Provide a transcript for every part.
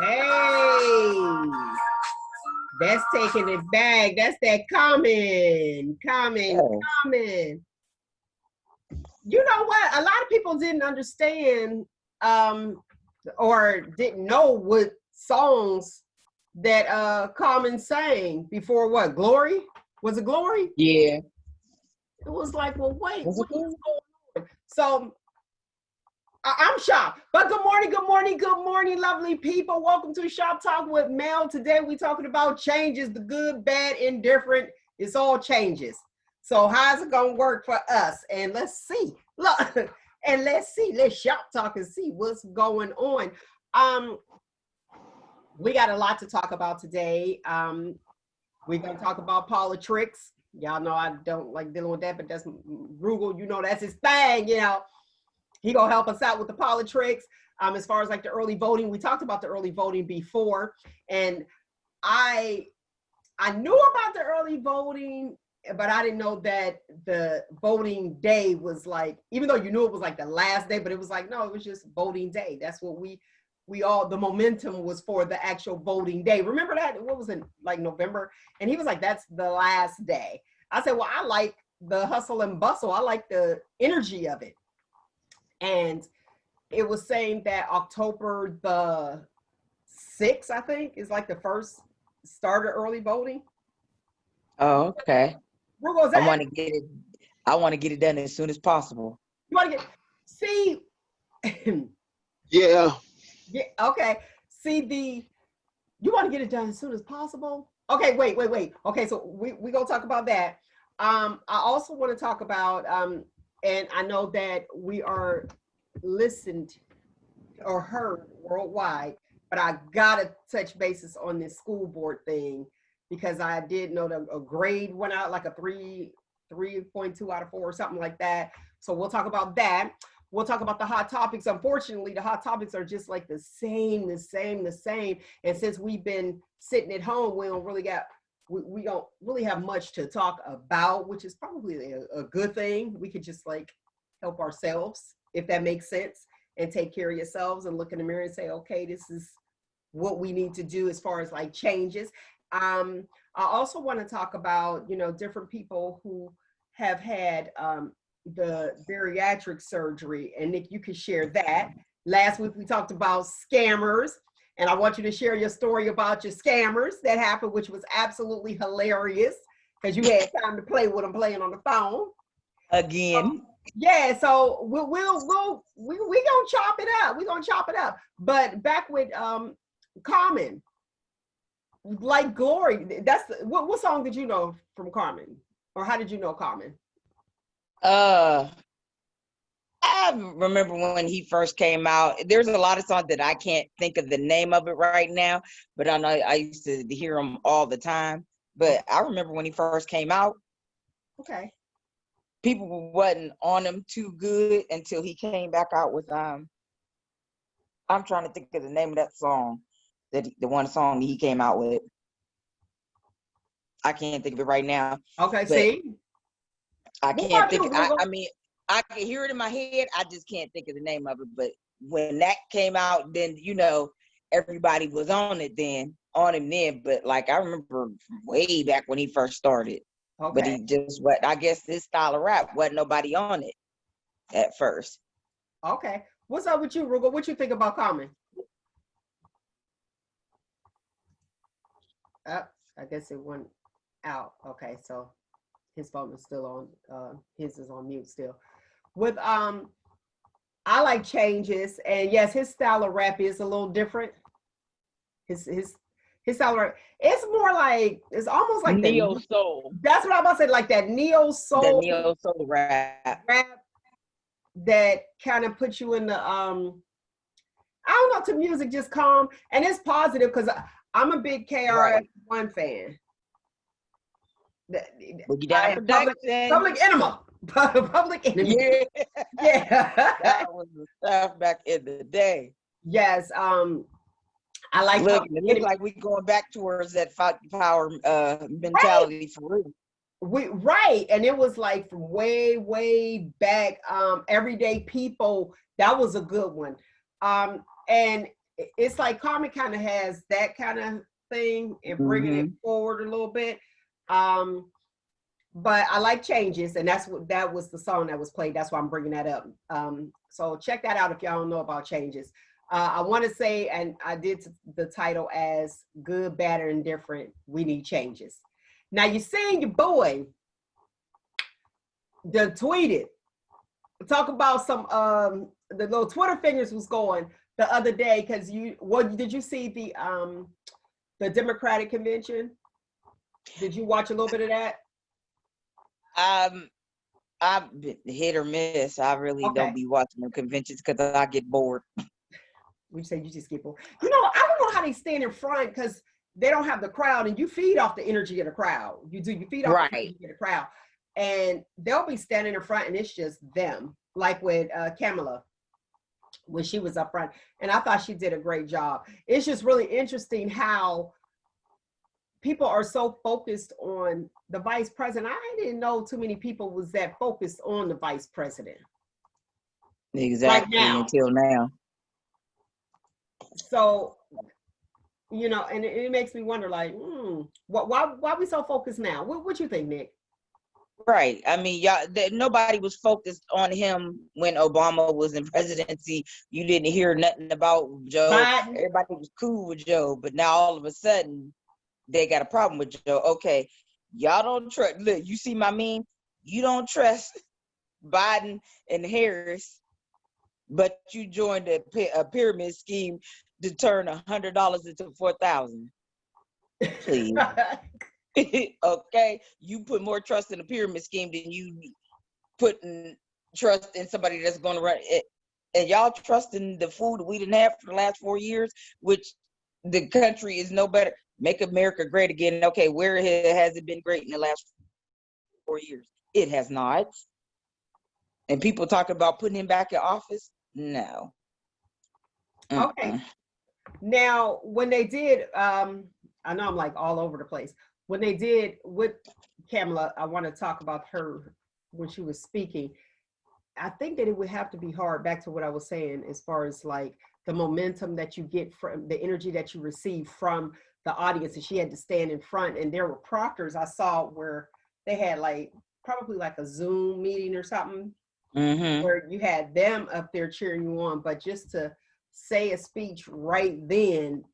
Hey, that's taking it back. That's that common. You know what? A lot of people didn't understand or didn't know what songs that Common sang before what? Glory? Was it Glory? Yeah. It was like, well, wait, what is going on? So I'm shocked. But good morning, lovely people. Welcome to Shop Talk with Mel. Today we're talking about changes, the good, bad, indifferent. It's all changes. So how's it gonna work for us? And let's see. Look, and let's shop talk and see what's going on. We got a lot to talk about today. We're gonna talk about politics. Y'all know I don't like dealing with that, but that's Roogle, you know, that's his thing, you know. He gonna help us out with the politics. As far as like the early voting, we talked about the early voting before, and I knew about the early voting, but I didn't know that the voting day was like, even though you knew it was like the last day, but it was like, no, it was just voting day. That's what we all, the momentum was for the actual voting day. Remember that? What was it, like November? And he was like, that's the last day. I said, well, I like the hustle and bustle. I like the energy of it. And it was saying that October the 6th, I think, is like the first start of early voting. Oh, okay. Where was that? I want to get it done as soon as possible. You want to see? Yeah. Yeah. Okay. See you want to get it done as soon as possible. Okay. Wait. Okay. So we gonna talk about that. I also want to talk about and I know that we are listened or heard worldwide, but I gotta touch bases on this school board thing because I did know that a grade went out like a 3.2 out of 4 or something like that. So we'll talk about that. We'll talk about the hot topics. Unfortunately, the hot topics are just like the same. And since we've been sitting at home, we don't really have much to talk about, which is probably a good thing. We could just like help ourselves, if that makes sense, and take care of yourselves and look in the mirror and say, okay, this is what we need to do as far as like changes. I also want to talk about, you know, different people who have had the bariatric surgery. And Nick, you can share that. Last week we talked about scammers, and I want you to share your story about your scammers that happened, which was absolutely hilarious because you had time to play with them playing on the phone. Again. Yeah, so we gonna chop it up. We're gonna chop it up. But back with Carmen, like Glory. That's what song did you know from Carmen, or how did you know Carmen? I remember when he first came out. There's a lot of songs that I can't think of the name of it right now, but I know I used to hear him all the time. But I remember when he first came out. Okay. People wasn't on him too good until he came back out with I'm trying to think of the name of that song, the one song he came out with. I can't think of it right now. Okay, see? I can't think. I mean, I can hear it in my head. I just can't think of the name of it. But when that came out, then you know everybody was on him then. But like I remember way back when he first started. Okay. But he just I guess this style of rap wasn't nobody on it at first. Okay. What's up with you, Roogle? What you think about Common? I guess it went out. Okay, so his phone is still on. His is on mute still. With I like changes, and yes, his style of rap is a little different. His style of rap, it's more like, it's almost like neo soul. That's what I'm about to say, like that neo soul. The neo soul rap that kind of puts you in the I don't know, to music just calm, and it's positive because I'm a big KRS-One fan. Public Enema. Public Enemy. Yeah. That was the stuff back in the day. Yes. I like. It looks like we going back towards that power mentality for real. Right, and it was like from way back. Everyday people, that was a good one. And it's like Carmen kind of has that kind of thing and bringing it forward a little bit. But I like Changes, and that was the song that was played. That's why I'm bringing that up. So check that out if y'all don't know about Changes. I want to say, and I did the title as Good, Bad, or Indifferent. We need changes. Now you seen your boy the tweeted talk about some the little Twitter fingers was going the other day because did you see the Democratic convention? Did you watch a little bit of that? I've been hit or miss. I really don't be watching the conventions because I get bored. We say you just get bored. I don't know how they stand in front because they don't have the crowd, and you feed off the energy of the crowd. You feed off the energy of the crowd, and they'll be standing in front, and it's just them. Like with Kamala, when she was up front, and I thought she did a great job. It's just really interesting how people are so focused on the vice president. I didn't know too many people was that focused on the vice president. Exactly, like until now. So, and it makes me wonder, like, why we so focused now? What you think, Nick? Right. I mean, nobody was focused on him when Obama was in presidency. You didn't hear nothing about Joe. Biden. Everybody was cool with Joe, but now all of a sudden they got a problem with Joe. Okay, y'all don't trust. Look, you see my meme? You don't trust Biden and Harris, but you joined a pyramid scheme to turn $100 into $4,000. Please. Okay, you put more trust in the pyramid scheme than you putting trust in somebody that's going to run it. And y'all trust in the food that we didn't have for the last 4 years, which the country is no better. Make America great again. Okay, where has it been great in the last 4 years? It has not. And people talk about putting him back in office. No. Okay. Now, when they did, I know I'm like all over the place. When they did with Kamala, I want to talk about her when she was speaking. I think that it would have to be hard, back to what I was saying, as far as like the momentum that you get from the energy that you receive from the audience. And she had to stand in front, and there were proctors I saw where they had like probably like a Zoom meeting or something, where you had them up there cheering you on, but just to say a speech right then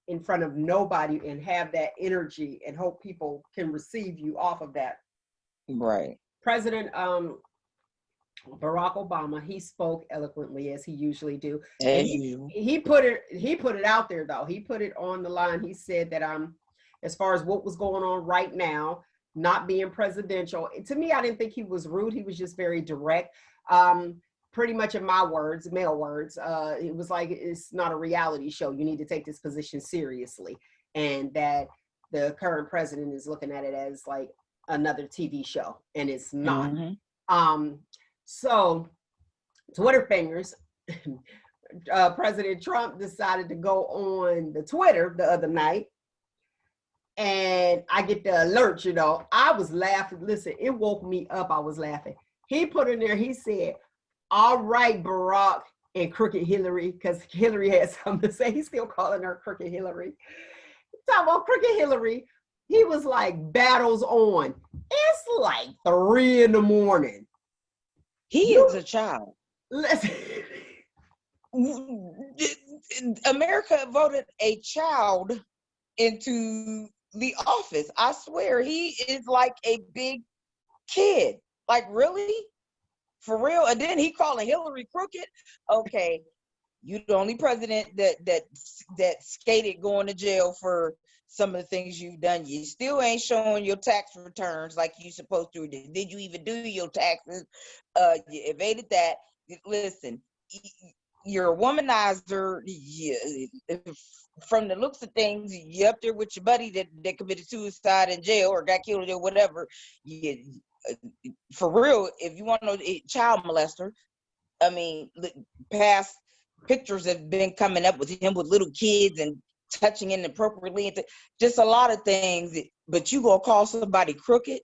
in front of nobody and have that energy and hope people can receive you off of that. Right. President Barack Obama, he spoke eloquently as he usually do. And he put it out there though. He put it on the line. He said that as far as what was going on right now, not being presidential. To me, I didn't think he was rude. He was just very direct. Pretty much in my words, male words, it was like, it's not a reality show. You need to take this position seriously. And that the current president is looking at it as like another TV show, and it's not. So Twitter fingers, President Trump decided to go on the Twitter the other night, and I get the alert, I was laughing. Listen, it woke me up. I was laughing. He put in there, he said, "All right, Barack and Crooked Hillary," because Hillary had something to say. He's still calling her Crooked Hillary. Talking about Crooked Hillary, he was like, "Battles on." It's like 3 a.m. He is a child. Listen. America voted a child into the office. I swear, he is like a big kid. Like, really? For real? And then he calling Hillary crooked? Okay, you the only president that skated going to jail for some of the things you've done. You still ain't showing your tax returns like you supposed to. Did you even do your taxes? You evaded that. Listen, you're a womanizer. From the looks of things, you're up there with your buddy that committed suicide in jail or got killed or whatever. For real, if you want to know, child molester, I mean, past pictures have been coming up with him with little kids and touching inappropriately, and just a lot of things. But you gonna call somebody crooked?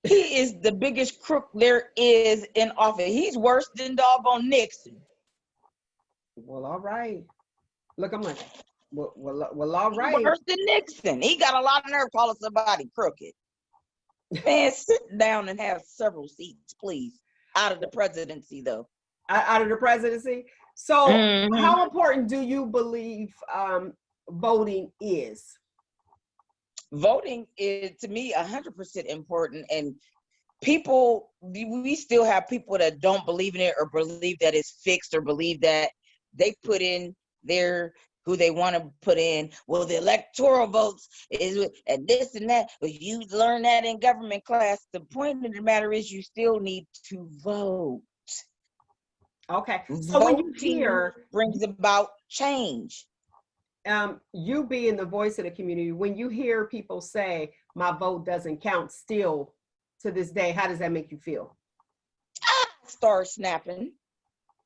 He is the biggest crook there is in office. He's worse than doggone Nixon. Well, all right. Look, I'm like, well, all right. He's worse than Nixon. He got a lot of nerve calling somebody crooked. Man, sit down and have several seats, please. Out of the presidency, though. Out of the presidency. So, how important do you believe voting is? Voting is, to me, 100% important. And people, we still have people that don't believe in it or believe that it's fixed or believe that they put in their who they want to put in. Well, the electoral votes is and this and that. But you learn that in government class. The point of the matter is you still need to vote. Okay. So Voting when you hear brings about change. You being the voice of the community, when you hear people say my vote doesn't count still to this day, how does that make you feel? I start snapping.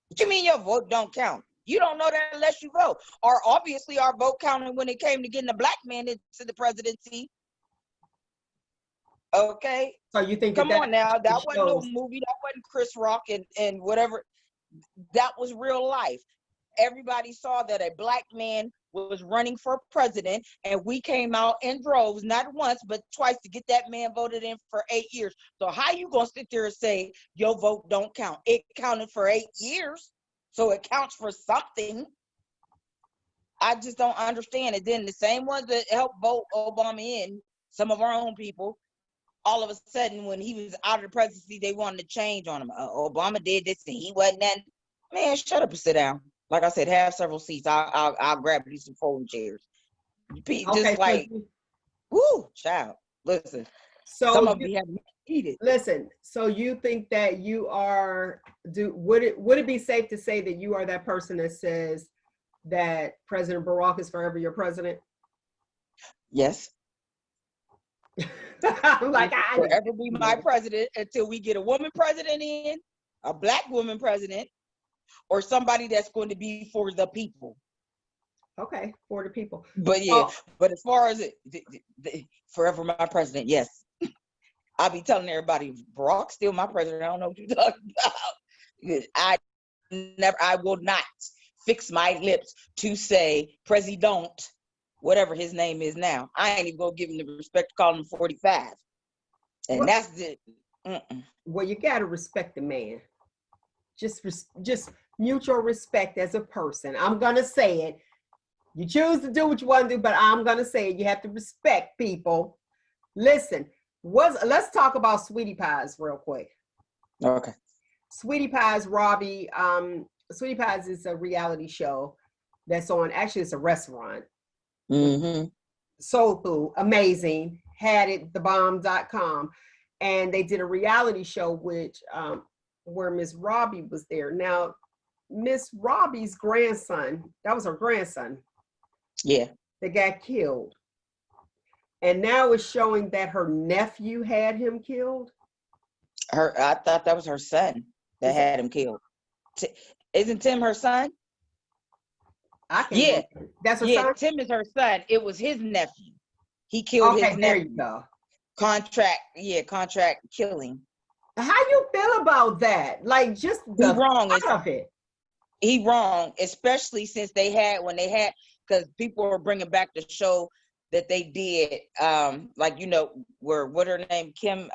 What you mean your vote don't count? You don't know that unless you vote. Or obviously our vote counted when it came to getting a black man into the presidency. Okay. So you think come on now, that shows... wasn't no movie, that wasn't Chris Rock and whatever. That was real life. Everybody saw that a black man was running for president, and we came out in droves, not once, but twice to get that man voted in for 8 years. So how you gonna sit there and say your vote don't count? It counted for 8 years, so it counts for something. I just don't understand it. Then the same ones that helped vote Obama in, some of our own people, all of a sudden when he was out of the presidency, they wanted to change on him. Obama did this and he wasn't that. Man, shut up and sit down. Like I said, have several seats. I'll grab you some folding chairs. Just okay, like, whoo, child. Listen, so some of you have eaten. Listen, so you think that you are? Would it be safe to say that you are that person that says that President Barack is forever your president? Yes. I'm like, I forever be my president until we get a woman president in, a black woman president, or somebody that's going to be for the people. Okay, for the people. But yeah, but as far as forever my president, yes. I'll be telling everybody, Barack's still my president. I don't know what you're talking about. I will not fix my lips to say President, whatever his name is now. I ain't even gonna give him the respect to call him 45. And that's it. Well, you gotta respect the man. Just mutual respect as a person. I'm gonna say it. You choose to do what you want to do, but I'm gonna say it. You have to respect people. Listen, let's talk about Sweetie Pies real quick. Okay. Sweetie Pies, Robbie. Sweetie Pies is a reality show that's on. Actually, it's a restaurant. Soul food, amazing. Had it, thebomb.com, and they did a reality show which where Miss Robbie was there. Now, Miss Robbie's grandson, that was her grandson. Yeah. That got killed. And now it's showing that her nephew had him killed. I thought that was her son that had him killed. Isn't Tim her son? Yeah, that's her son. Tim is her son. It was his nephew. He killed his nephew. There you go. Contract killing. How you feel about that? Like, just the thought of it. He wrong, especially since because people were bringing back the show that they did, like, you know, what her name, Kim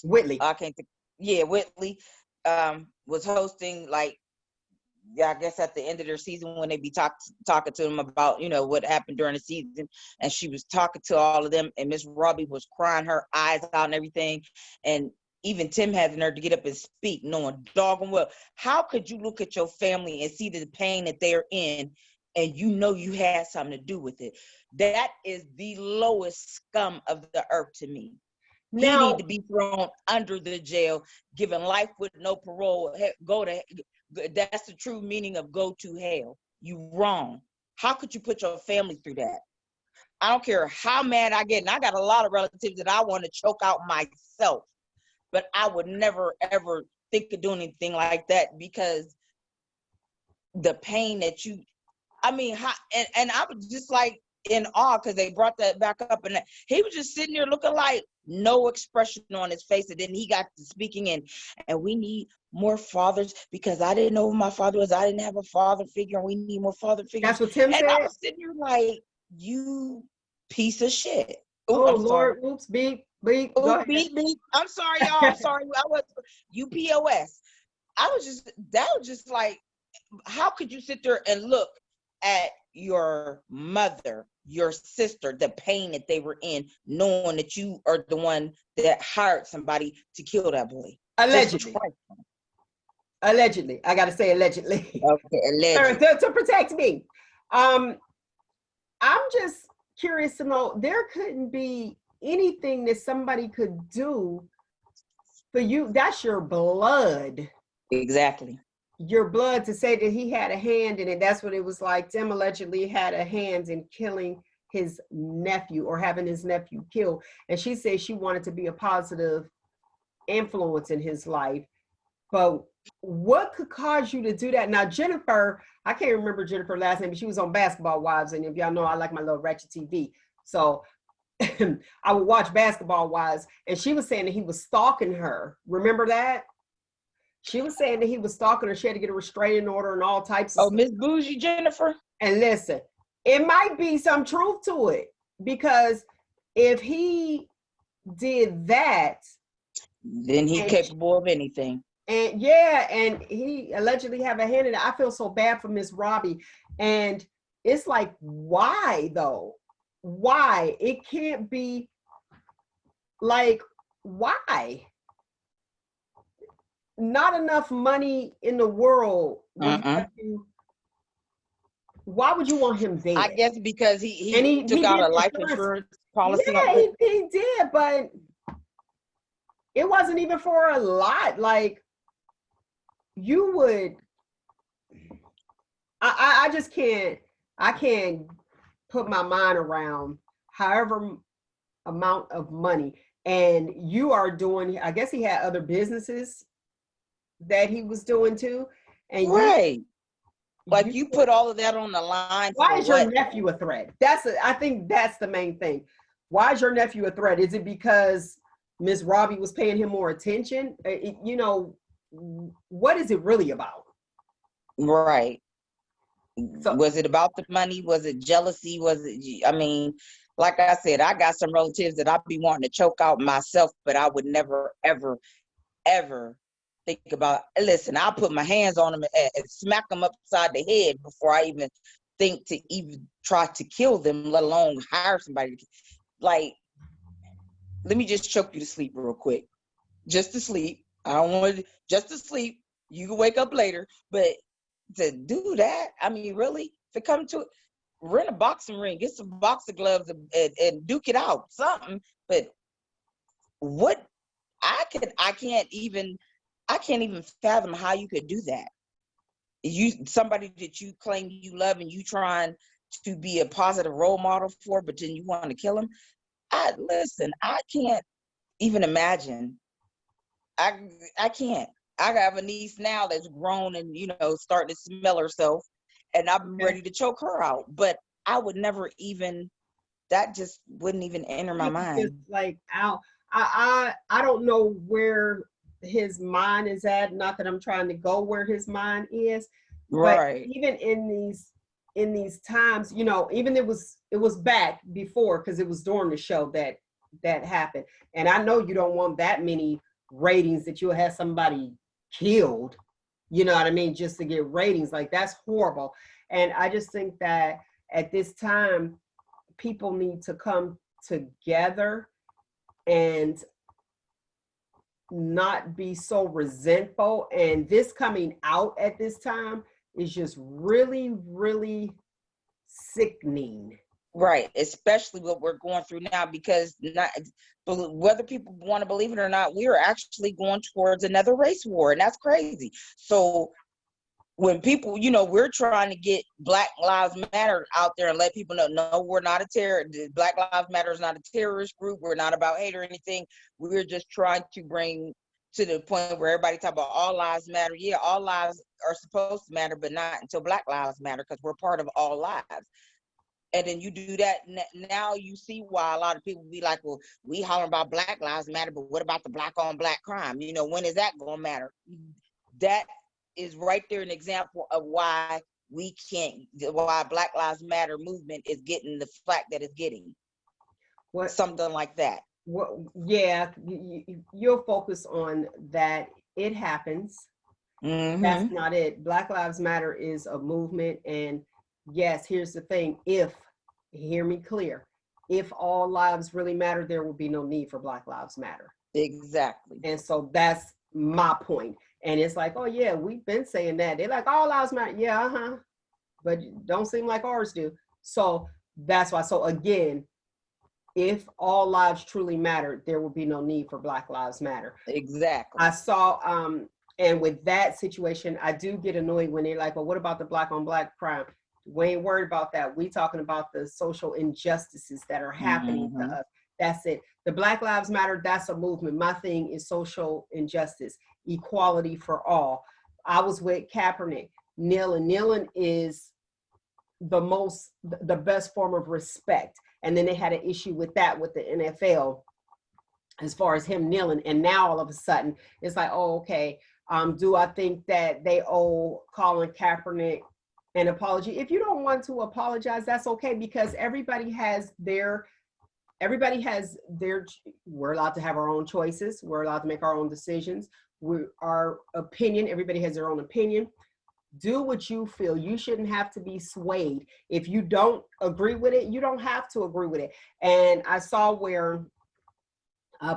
Whitley. I can't think. Yeah, Whitley was hosting, like, I guess at the end of their season when they be talking to them about, you know, what happened during the season, and she was talking to all of them, and Miss Robbie was crying her eyes out and everything, and even Tim had the nerve to get up and speak, knowing doggone well, how could you look at your family and see the pain that they're in, and you know you had something to do with it? That is the lowest scum of the earth to me. He need to be thrown under the jail, given life with no parole. That's the true meaning of go to hell. You wrong. How could you put your family through that? I don't care how mad I get, and I got a lot of relatives that I want to choke out myself, but I would never ever think of doing anything like that, because the pain that and I was just like in awe because they brought that back up, and he was just sitting there looking like, no expression on his face. And then he got to speaking and we need more fathers because I didn't know who my father was. I didn't have a father figure, and we need more father figures. That's what Tim and said? I was sitting here like, you piece of shit. Ooh, oh, Lord, sorry. Oops, beep, beep. Ooh, go ahead. Beep, beep. I'm sorry, y'all. I'm sorry. I was UPOS. That was just like, how could you sit there and look at your mother, your sister, the pain that they were in, knowing that you are the one that hired somebody to kill that boy? Allegedly. Allegedly. I got to say allegedly. Okay, allegedly. to protect me. I'm just curious to know, there couldn't be anything that somebody could do for you. That's your blood. Exactly. Your blood, to say that he had a hand in it. That's what it was like. Tim allegedly had a hand in killing his nephew, or having his nephew killed. And she said she wanted to be a positive influence in his life. But what could cause you to do that? Now, Jennifer, I can't remember Jennifer's last name, but she was on Basketball Wives. And if y'all know, I like my little ratchet TV. So I would watch Basketball Wives, and she was saying that he was stalking her. Remember that? She was saying that he was stalking her. She had to get a restraining order and all types of stuff. Miss Bougie Jennifer. And listen, it might be some truth to it, because if he did that, then he's capable of anything. And yeah, and he allegedly have a hand in it. I feel so bad for Miss Robbie. And it's like, why though? Why? It can't be like, why? Not enough money in the world. Why would you want him dead? I guess because he took out a life insurance policy. Yeah, he did, but it wasn't even for a lot. Like, you would, I just can't put my mind around however amount of money. And you are doing, I guess he had other businesses that he was doing too. And right. You put all of that on the line. Why is your nephew a threat? I think that's the main thing. Why is your nephew a threat? Is it because Miss Robbie was paying him more attention? What is it really about? Right. So, was it about the money? Was it jealousy? I mean, like I said, I got some relatives that I'd be wanting to choke out myself, but I would never, ever, ever think about, listen, I'll put my hands on them and smack them upside the head before I even think to even try to kill them, let alone hire somebody. Like, let me just choke you to sleep real quick. Just to sleep. I don't want to, just to sleep. You can wake up later. But to do that, I mean, really, if it comes to it, rent a boxing ring, get some boxing gloves and duke it out, something. But what I can't even fathom how you could do that. Somebody that you claim you love and you trying to be a positive role model for, but then you want to kill him. I can't even imagine. I can't. I have a niece now that's grown and, starting to smell herself, and I'm ready to choke her out. But I would never even, that just wouldn't even enter my mind. Like, I don't know where his mind is at. Not that I'm trying to go where his mind is, right? But even in these times, even it was back before, because it was during the show that happened. And I know you don't want that many ratings that you'll have somebody killed, you know what I mean, just to get ratings. Like, that's horrible. And I just think that at this time, people need to come together and not be so resentful. And this coming out at this time is just really, really sickening. Right, especially what we're going through now, because whether people want to believe it or not, we are actually going towards another race war, and that's crazy. So when people, we're trying to get Black Lives Matter out there and let people know, no, we're not a terrorist. Black Lives Matter is not a terrorist group. We're not about hate or anything. We're just trying to bring to the point where everybody talk about all lives matter. Yeah, all lives are supposed to matter, but not until Black Lives Matter, because we're part of all lives. And then you do that, now you see why a lot of people be like, well, we hollering about Black Lives Matter, but what about the black on black crime? You know, when is that gonna matter? That is right there an example of why why Black Lives Matter movement is getting the flack that it's getting. Something like that. Well, yeah, you'll focus on that. It happens. That's not it. Black Lives Matter is a movement. And yes, here's the thing. Hear me clear, if all lives really matter, there will be no need for Black Lives Matter. Exactly. And so that's my point. And it's like, oh yeah, we've been saying that. They're like, all lives matter. Yeah, but don't seem like ours do. So that's why. So again, if all lives truly matter, there will be no need for Black Lives Matter. Exactly. I saw, and with that situation, I do get annoyed when they're like, well, what about the black on black crime? We ain't worried about that. We talking about the social injustices that are happening to us. That's it. The Black Lives Matter, that's a movement. My thing is social injustice, equality for all. I was with Kaepernick. Kneeling is the best form of respect. And then they had an issue with that with the NFL as far as him kneeling. And now all of a sudden it's like, oh, okay. Do I think that they owe Colin Kaepernick an apology? If you don't want to apologize, that's okay, because everybody has their, we're allowed to have our own choices. We're allowed to make our own decisions. Our opinion, everybody has their own opinion. Do what you feel. You shouldn't have to be swayed. If you don't agree with it, you don't have to agree with it. And I saw where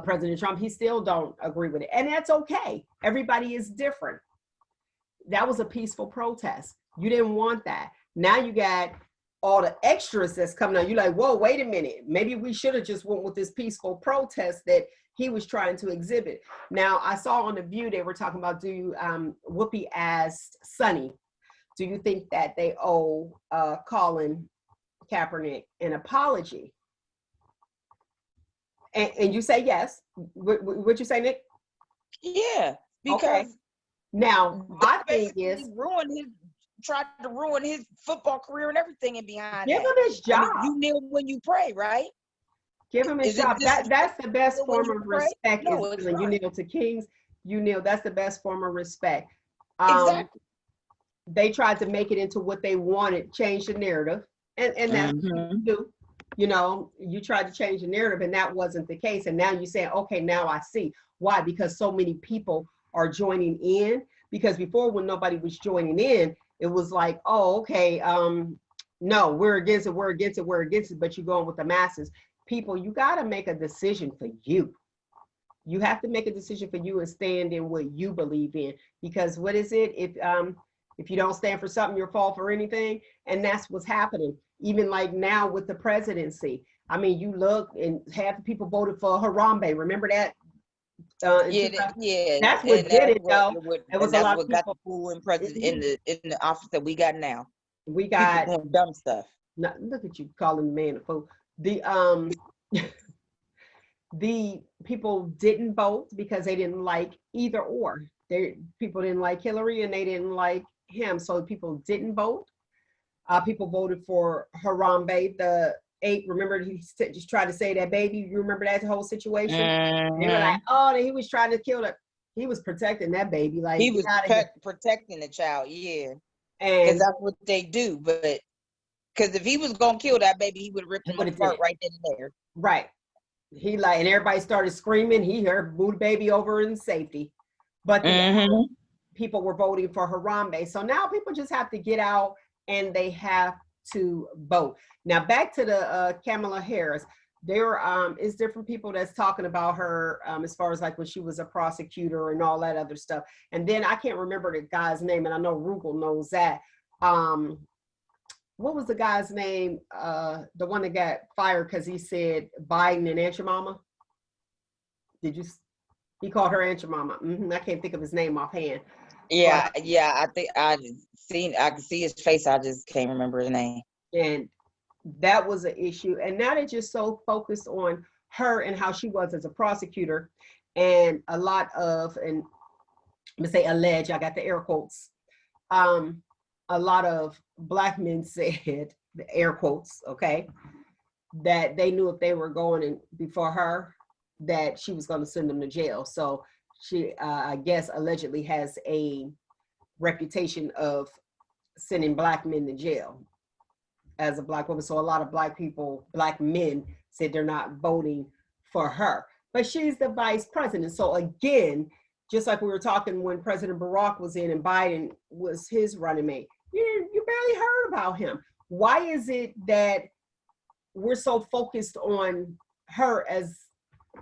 President Trump, he still don't agree with it. And that's okay. Everybody is different. That was a peaceful protest. You didn't want that. Now you got all the extras that's coming out. You're like, whoa, wait a minute. Maybe we should have just went with this peaceful protest that he was trying to exhibit. Now, I saw on The View, they were talking about, Whoopi asked Sonny, do you think that they owe Colin Kaepernick an apology? And you say yes. What you say, Nick? Yeah, because okay. Now my thing is tried to ruin his football career and everything and behind give him his job. I mean, you kneel when you pray, right? Give him his job. That's the best form of respect. No, is when you kneel to kings, you kneel. That's the best form of respect. Exactly. They tried to make it into what they wanted, change the narrative, and that's what you do. You know, you tried to change the narrative, and that wasn't the case. And now you're saying, okay, now I see why, because so many people are joining in. Because before, when nobody was joining in, it was like, oh, okay, no, we're against it, we're against it, we're against it. But you're going with the masses. People, you got to make a decision for you. You have to make a decision for you and stand in what you believe in. Because what is it? If you don't stand for something, you'll fall for anything. And that's what's happening. Even like now with the presidency. I mean, you look and half the people voted for Harambe. Remember that? Yeah. That's what did it, though. It was a lot of people got the fool in the office that we got now. We got people doing dumb stuff. Look at you calling the man a fool. The people didn't vote because they didn't like either or. People didn't like Hillary and they didn't like him, so people didn't vote. People voted for Harambe, the 8. Remember, he just tried to say that baby. You remember that whole situation? They were like, oh, he was trying to kill her. He was protecting that baby. Like he was protecting the child, yeah. And that's what they do. But because if he was gonna kill that baby, he would have ripped him apart right then and there. Right. He and everybody started screaming. He moved baby over in safety. But people were voting for Harambe. So now people just have to get out and they have to vote. Now back to the Kamala Harris. There is different people that's talking about her as far as like when she was a prosecutor and all that other stuff. And then I can't remember the guy's name, and I know Roogle knows that. What was the guy's name? The one that got fired because he said Biden and Aunt Your Mama. He called her Aunt Your Mama. I can't think of his name offhand. Yeah, I think I can see his face. I just can't remember his name. And that was an issue. And now they're just so focused on her and how she was as a prosecutor. And a lot of, and I'm gonna say alleged, I got the air quotes. A lot of Black men said the air quotes, okay, that they knew if they were going in before her, that she was going to send them to jail. So she, I guess, allegedly has a reputation of sending Black men to jail as a Black woman. So a lot of Black people, Black men, said they're not voting for her. But she's the vice president. So again, just like we were talking when President Barack was in and Biden was his running mate, you barely heard about him. Why is it that we're so focused on her as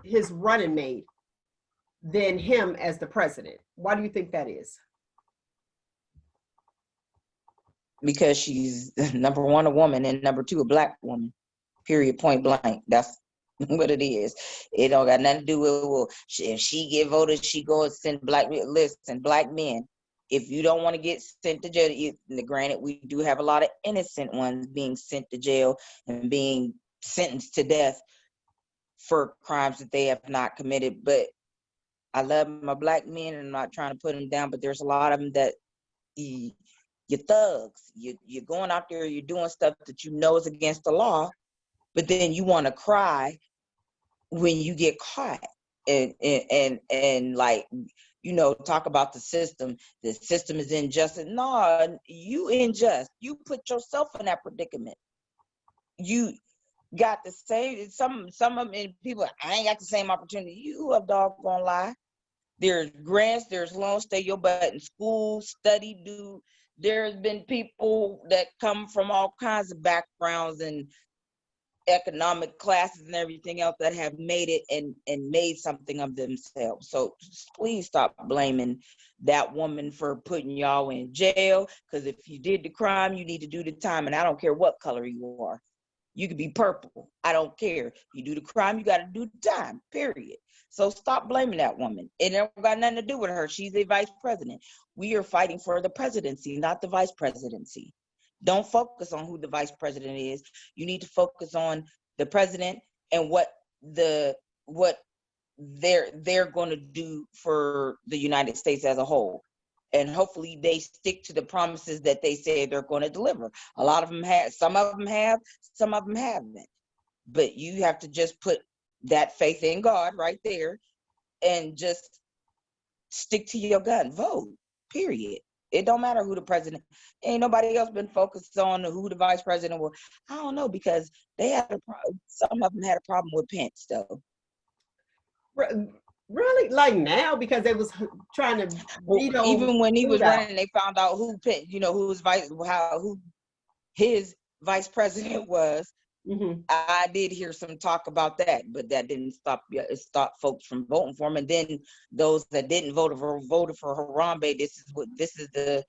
his running mate than him as the president? Why do you think that is? Because she's number one, a woman, and number two, a Black woman. Period. Point blank. That's what it is. It don't got nothing to do with, well, if she get voted, she go and send Black men. Listen, Black men, if you don't want to get sent to jail, granted, we do have a lot of innocent ones being sent to jail and being sentenced to death for crimes that they have not committed. But I love my Black men, and I'm not trying to put them down, but there's a lot of them that you're thugs. You're going out there, you're doing stuff that you know is against the law, but then you want to cry when you get caught. And like, you know, talk about the system. The system is unjust. No, you unjust. You put yourself in that predicament. You got the same, some of them people, I ain't got the same opportunity. You a doggone lie. There's grants, there's loans, stay your butt in school, study, do. There's been people that come from all kinds of backgrounds and economic classes and everything else that have made it and made something of themselves. So please stop blaming that woman for putting y'all in jail, because if you did the crime, you need to do the time. And I don't care what color you are. You could be purple. I don't care. If you do the crime, you got to do the time, period. So stop blaming that woman. It don't got nothing to do with her. She's a vice president. We are fighting for the presidency, not the vice presidency. Don't focus on who the vice president is. You need to focus on the president and what they're going to do for the United States as a whole. And hopefully they stick to the promises that they say they're going to deliver. A lot of them have, some of them have, some of them haven't. But you have to just put that faith in God right there and just stick to your gun. Vote, period. It don't matter who the president. Ain't nobody else been focused on who the vice president was. I don't know, because they had some of them had a problem with Pence though. Really? Like now? Because they was trying to veto. Even when he was running, they found out who Pence, you know, who his vice president was. Mm-hmm. I did hear some talk about that, but that didn't stop folks from voting for him. And then those that didn't voted for Harambe. This is the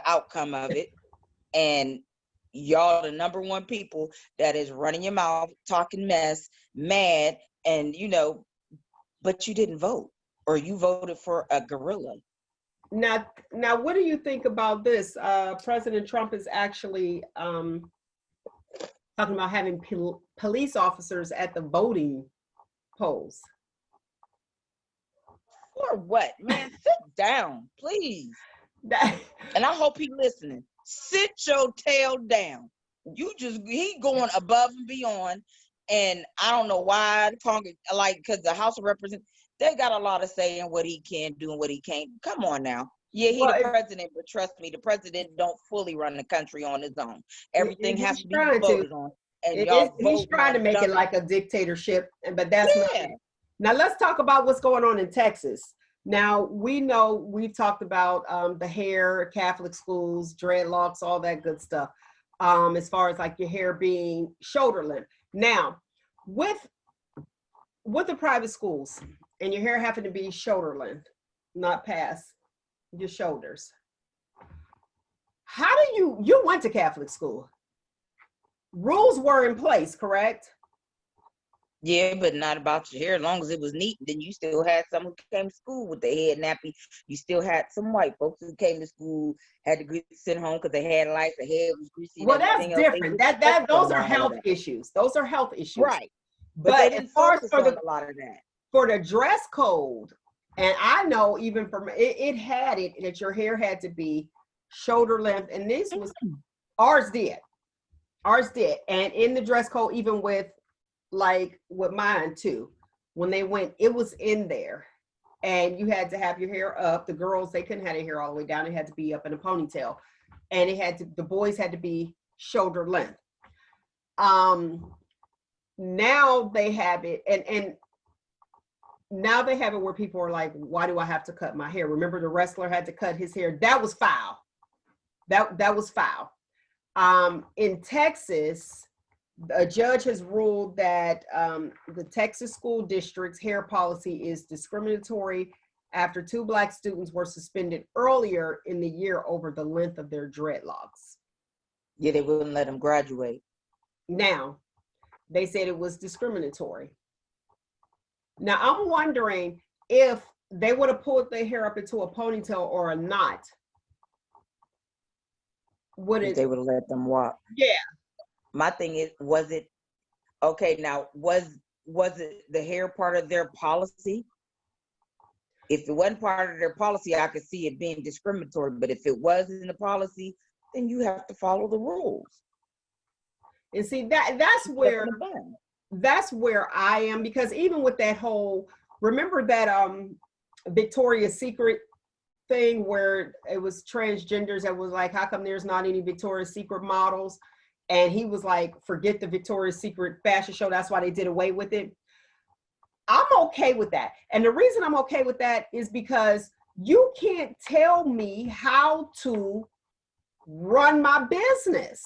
outcome of it. And y'all the number one people that is running your mouth, talking mess, mad, and you know, but you didn't vote, or you voted for a gorilla. Now, what do you think about this? President Trump is actually talking about having police officers at the voting polls. For what, man? Sit down, please. And I hope he's listening. Sit your tail down. He going above and beyond. And I don't know why the Congress, because the House of Representatives, they got a lot of say in what he can do and what he can't. Come on now. Yeah, he's the president, but trust me, the president don't fully run the country on his own. Everything has to be voted on. And he's trying to make it like a dictatorship, but that's not it. Now let's talk about what's going on in Texas. Now we know we've talked about the hair, Catholic schools, dreadlocks, all that good stuff. As far as like your hair being shoulder length. Now, with the private schools and your hair having to be shoulder length, not past your shoulders. How do you went to Catholic school? Rules were in place, correct? Yeah, but not about your hair. As long as it was neat, then you still had some who came to school with their head nappy. You still had some white folks who came to school, had to sit home because they had lice, their head was greasy. Well, that's different. Those are health issues. Those are health issues. Right. But as far as for a lot of that. For the dress code, and I know even from it had it that your hair had to be shoulder length, and this was Ours did. Ours did. And in the dress code, even with mine too, when they went, it was in there. And you had to have your hair up. The girls, they couldn't have their hair all the way down. It had to be up in a ponytail. And the boys had to be shoulder length. Now they have it, and now they have it where people are like, why do I have to cut my hair? Remember the wrestler had to cut his hair? That was foul. That was foul. In Texas, a judge has ruled that the Texas school district's hair policy is discriminatory after 2 Black students were suspended earlier in the year over the length of their dreadlocks. Yeah, they wouldn't let them graduate. Now, they said it was discriminatory. Now, I'm wondering if they would have pulled their hair up into a ponytail or a knot. They would have let them walk. Yeah. My thing is, was it okay? Now, was it the hair part of their policy? If it wasn't part of their policy, I could see it being discriminatory. But if it was in the policy, then you have to follow the rules. And see, that's where I am, because even with that whole, remember that Victoria's Secret thing where it was transgenders that was like, how come there's not any Victoria's Secret models? And he was like, forget the Victoria's Secret fashion show. That's why they did away with it. I'm okay with that. And the reason I'm okay with that is because you can't tell me how to run my business.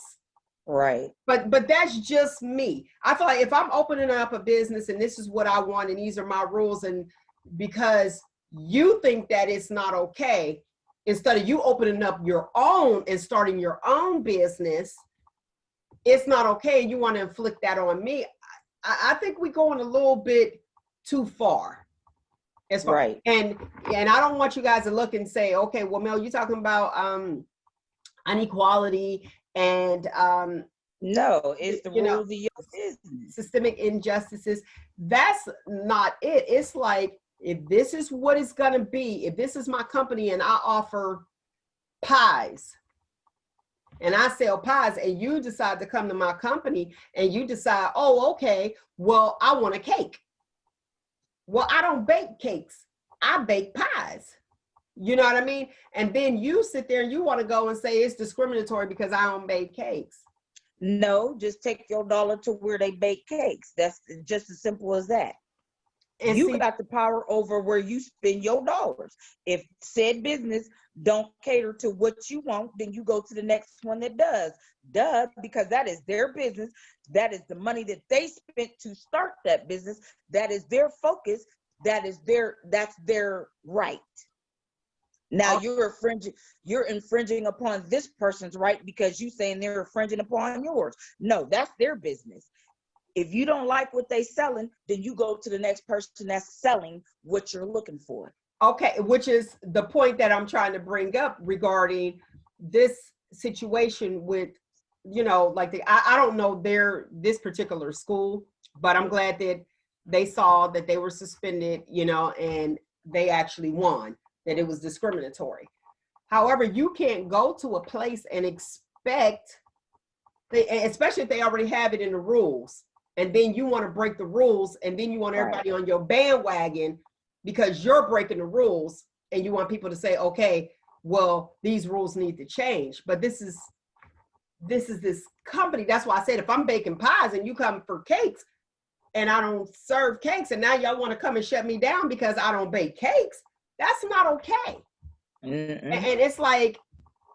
Right. But that's just me. I feel like if I'm opening up a business and this is what I want and these are my rules, and because you think that it's not okay, instead of you opening up your own and starting your own business, it's not okay. You want to inflict that on me. I think we're going a little bit too far. As far, right. And I don't want you guys to look and say, okay, well, Mel, you're talking about inequality and no, it's the rules of your business. Systemic injustices. That's not it. It's like, if this is what it's gonna be, if this is my company and I offer pies and I sell pies and you decide to come to my company and you decide, oh, okay, well, I want a cake. Well, I don't bake cakes. I bake pies. You know what I mean? And then you sit there and you want to go and say it's discriminatory because I don't bake cakes. No, just take your dollar to where they bake cakes. That's just as simple as that. And you got the power over where you spend your dollars. If said business don't cater to what you want, then you go to the next one that does. Duh, because that is their business. That is the money that they spent to start that business. That is their focus. That's their right. Now you're infringing upon this person's right because you saying they're infringing upon yours. No, that's their business. If you don't like what they selling, then you go to the next person that's selling what you're looking for. Okay, which is the point that I'm trying to bring up regarding this situation with, like I don't know this particular school, but I'm glad that they saw that they were suspended, and they actually won, that it was discriminatory. However, you can't go to a place and expect, especially if they already have it in the rules, and then you want to break the rules, and then you want everybody on your bandwagon because you're breaking the rules, and you want people to say, okay, well, these rules need to change. But this is this company. That's why I said, if I'm baking pies and you come for cakes and I don't serve cakes, and now y'all want to come and shut me down because I don't bake cakes, that's not okay. And it's like,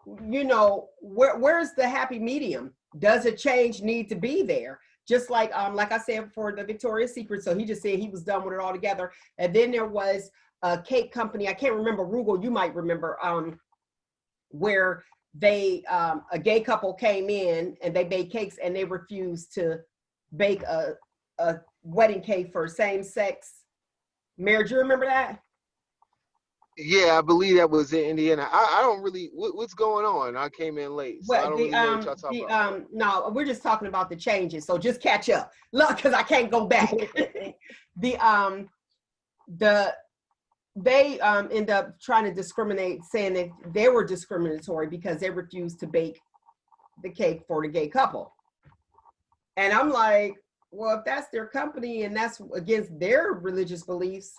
where's the happy medium? Does a change need to be there? Just like I said for the Victoria's Secret, so he just said he was done with it altogether. And then there was a cake company, I can't remember, Roogle, you might remember, where they, a gay couple came in and they baked cakes and they refused to bake a wedding cake for same-sex marriage. You remember that? Yeah, I believe that was in Indiana. I don't really, what's going on? I came in late, so I don't really know what y'all talking about. No, we're just talking about the changes, so just catch up. Look, because I can't go back. They end up trying to discriminate, saying that they were discriminatory because they refused to bake the cake for the gay couple. And I'm like, well, if that's their company and that's against their religious beliefs,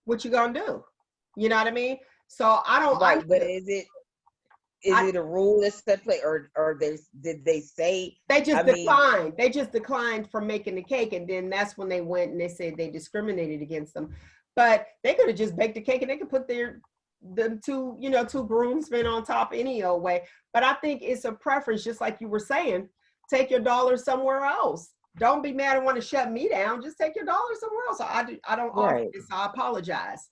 what you gonna do? You know what I mean? So I don't. Right, but is it a rule that's set play, or did they say? They just declined. They just declined from making the cake, and then that's when they went and they said they discriminated against them. But they could have just baked the cake and they could put the two groomsmen on top any old way. But I think it's a preference, just like you were saying. Take your dollar somewhere else. Don't be mad and want to shut me down. Just take your dollar somewhere else. I don't offer this. I apologize.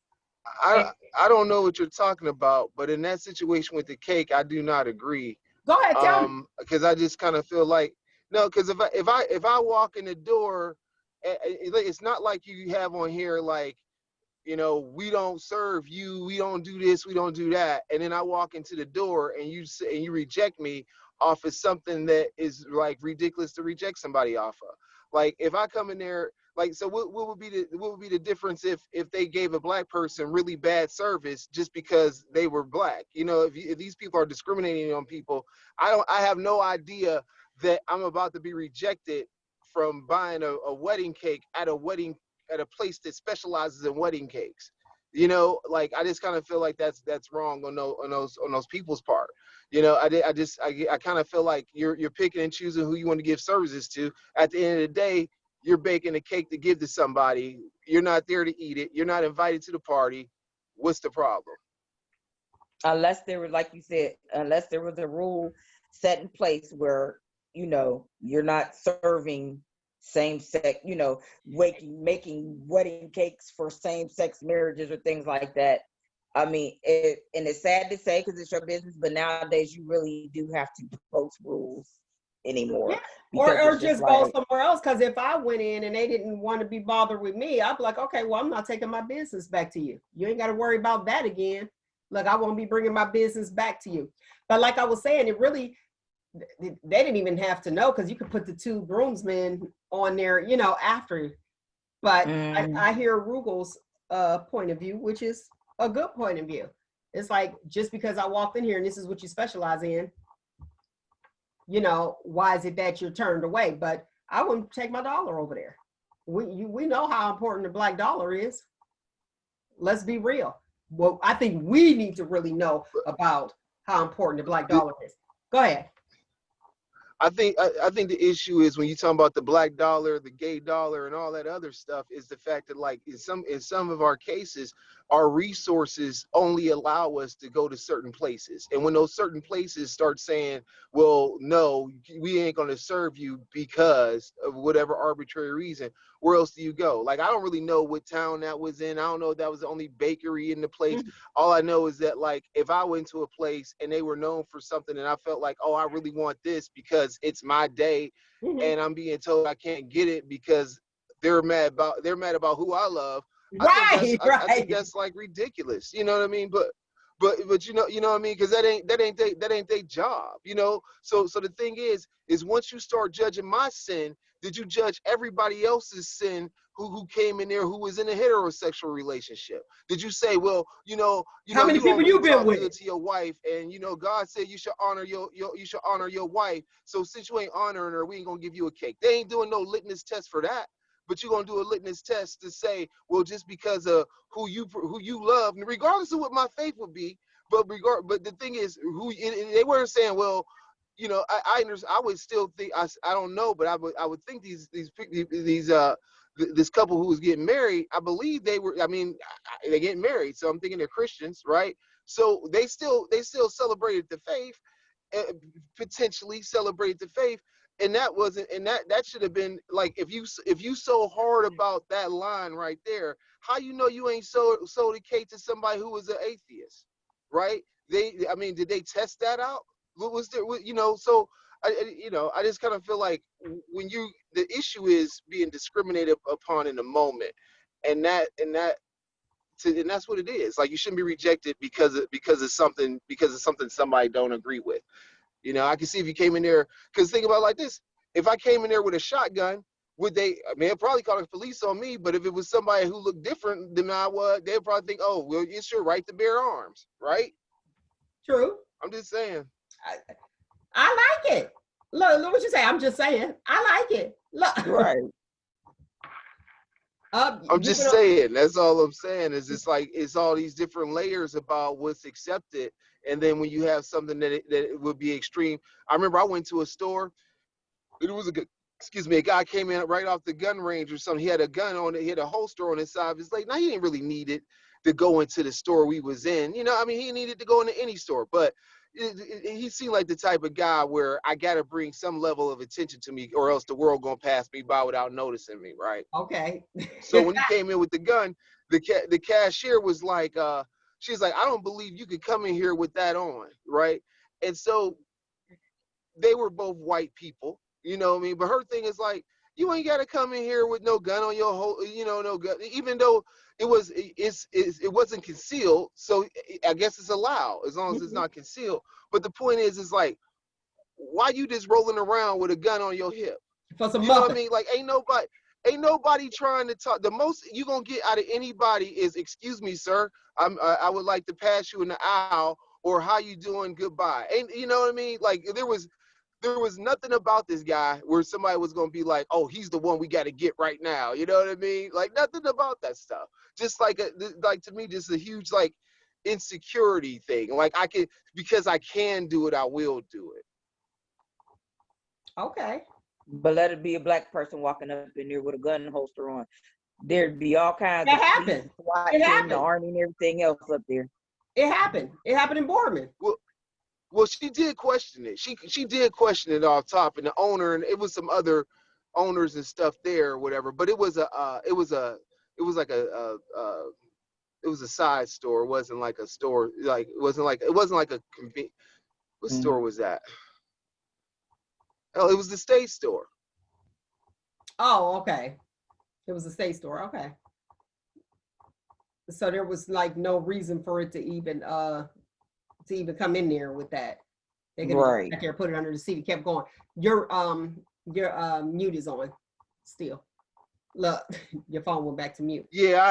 I don't know what you're talking about, but in that situation with the cake, I do not agree. Go ahead, tell me. Because I just kind of feel like because if I walk in the door, it's not like you have on here like, we don't serve you, we don't do this, we don't do that, and then I walk into the door and you reject me off of something that is like ridiculous to reject somebody off of. Like if I come in there, like, so what would be the difference if they gave a black person really bad service just because they were black? If these people are discriminating on people, I have no idea that I'm about to be rejected from buying a wedding cake at a place that specializes in wedding cakes. Like I just kind of feel like that's wrong on those people's part. I kind of feel like you're picking and choosing who you want to give services to. At the end of the day, you're baking a cake to give to somebody. You're not there to eat it. You're not invited to the party. What's the problem? Unless there was, like you said, unless there was a rule set in place where, you're not serving same-sex, making wedding cakes for same-sex marriages or things like that. I mean, and it's sad to say because it's your business, but nowadays you really do have to post rules anymore. Yeah. Or just go somewhere else. Because if I went in and they didn't want to be bothered with me, I'd be like, okay, well, I'm not taking my business back to you. You ain't got to worry about that again. Look, I won't be bringing my business back to you. But like I was saying, they didn't even have to know, because you could put the two groomsmen on there, after. But I hear Ruggle's point of view, which is a good point of view. It's like, just because I walked in here and this is what you specialize in, why is it that you're turned away? But I wouldn't take my dollar over there. We know how important the black dollar is. Let's be real. Well, I think we need to really know about how important the black dollar is. Go ahead. I think the issue is when you talk about the black dollar, the gay dollar, and all that other stuff, is the fact that, like, in some of our cases, our resources only allow us to go to certain places. And when those certain places start saying, well, no, we ain't going to serve you because of whatever arbitrary reason, where else do you go? Like, I don't really know what town that was in. I don't know if that was the only bakery in the place. All I know is that, like, if I went to a place and they were known for something and I felt like, oh, I really want this because it's my day, and I'm being told I can't get it because they're mad about who I love. I think that's like ridiculous. You know what I mean? But you know what I mean? Because that ain't their job. So the thing is once you start judging my sin, did you judge everybody else's sin who came in there who was in a heterosexual relationship? Did you say, well, how many people you been with to your wife, and God said you should honor your wife. So since you ain't honoring her, we ain't gonna give you a cake. They ain't doing no litmus test for that. But you're gonna do a litmus test to say, well, just because of who you love, regardless of what my faith would be. But the thing is, they weren't saying, well, I would still think, I don't know, but I would think this couple who was getting married, I believe they're getting married, so I'm thinking they're Christians, right? So they still celebrated the faith, potentially celebrated the faith. And that should have been like, if you so hard about that line right there, how you ain't sold a cake to somebody who was an atheist, right? Did they test that out? What was there? So I just kind of feel like when the issue is being discriminated upon in the moment, and that's what it is. Like, you shouldn't be rejected because of something somebody don't agree with. I can see if you came in there, because think about it like this: if I came in there with a shotgun, they'd probably call the police on me. But if it was somebody who looked different than I was, they'd probably think, oh, well, it's your right to bear arms, right? True. I'm just saying. I like it. Look what you say. I'm just saying. I like it. Look. Right. I'm just saying, that's all I'm saying is it's like, it's all these different layers about what's accepted. And then when you have something that it would be extreme. I remember I went to a store, it was a guy came in right off the gun range or something. He had a gun on it, he had a holster on his side of his leg. Now he didn't really need it to go into the store we was in. You know, I mean, he needed to go into any store, but he seemed like the type of guy where I got to bring some level of attention to me or else the world gonna pass me by without noticing me, right? Okay. So when he came in with the gun, the cashier was like, she's like, I don't believe you could come in here with that on, right? And so they were both white people, you know what I mean? But her thing is like, you ain't got to come in here with no gun on your whole, you know, no gun, even though it wasn't concealed. So I guess it's allowed as long as it's not concealed. But the point is like, why you just rolling around with a gun on your hip? For some you know what I mean? Like, ain't nobody trying to talk. The most you gonna get out of anybody is, excuse me, sir, I would like to pass you in the aisle, or how you doing, goodbye. Ain't, you know what I mean? Like, there was nothing about this guy where somebody was gonna be like, oh, he's the one we got to get right now. You know what I mean? Like, nothing about that stuff. Just like to me, just a huge like insecurity thing. Like, because I can do it, I will do it. Okay. But let it be a black person walking up in there with a gun holster on. There'd be all kinds of happened. SWAT It team, happened. the army, and everything else up there. It happened. It happened in Boardman. Well, she did question it. She did question it off top, and the owner, and it was some other owners and stuff there or whatever. But it was a side store. It wasn't like a store. Like, it wasn't like a convenience. What store was that? Oh, it was the State store. Oh, okay. It was a State store. Okay. So there was like no reason for it to even come in there with that. They could Right. back there, put it under the seat. It kept going. Your mute is on still. Look, your phone went back to mute. Yeah,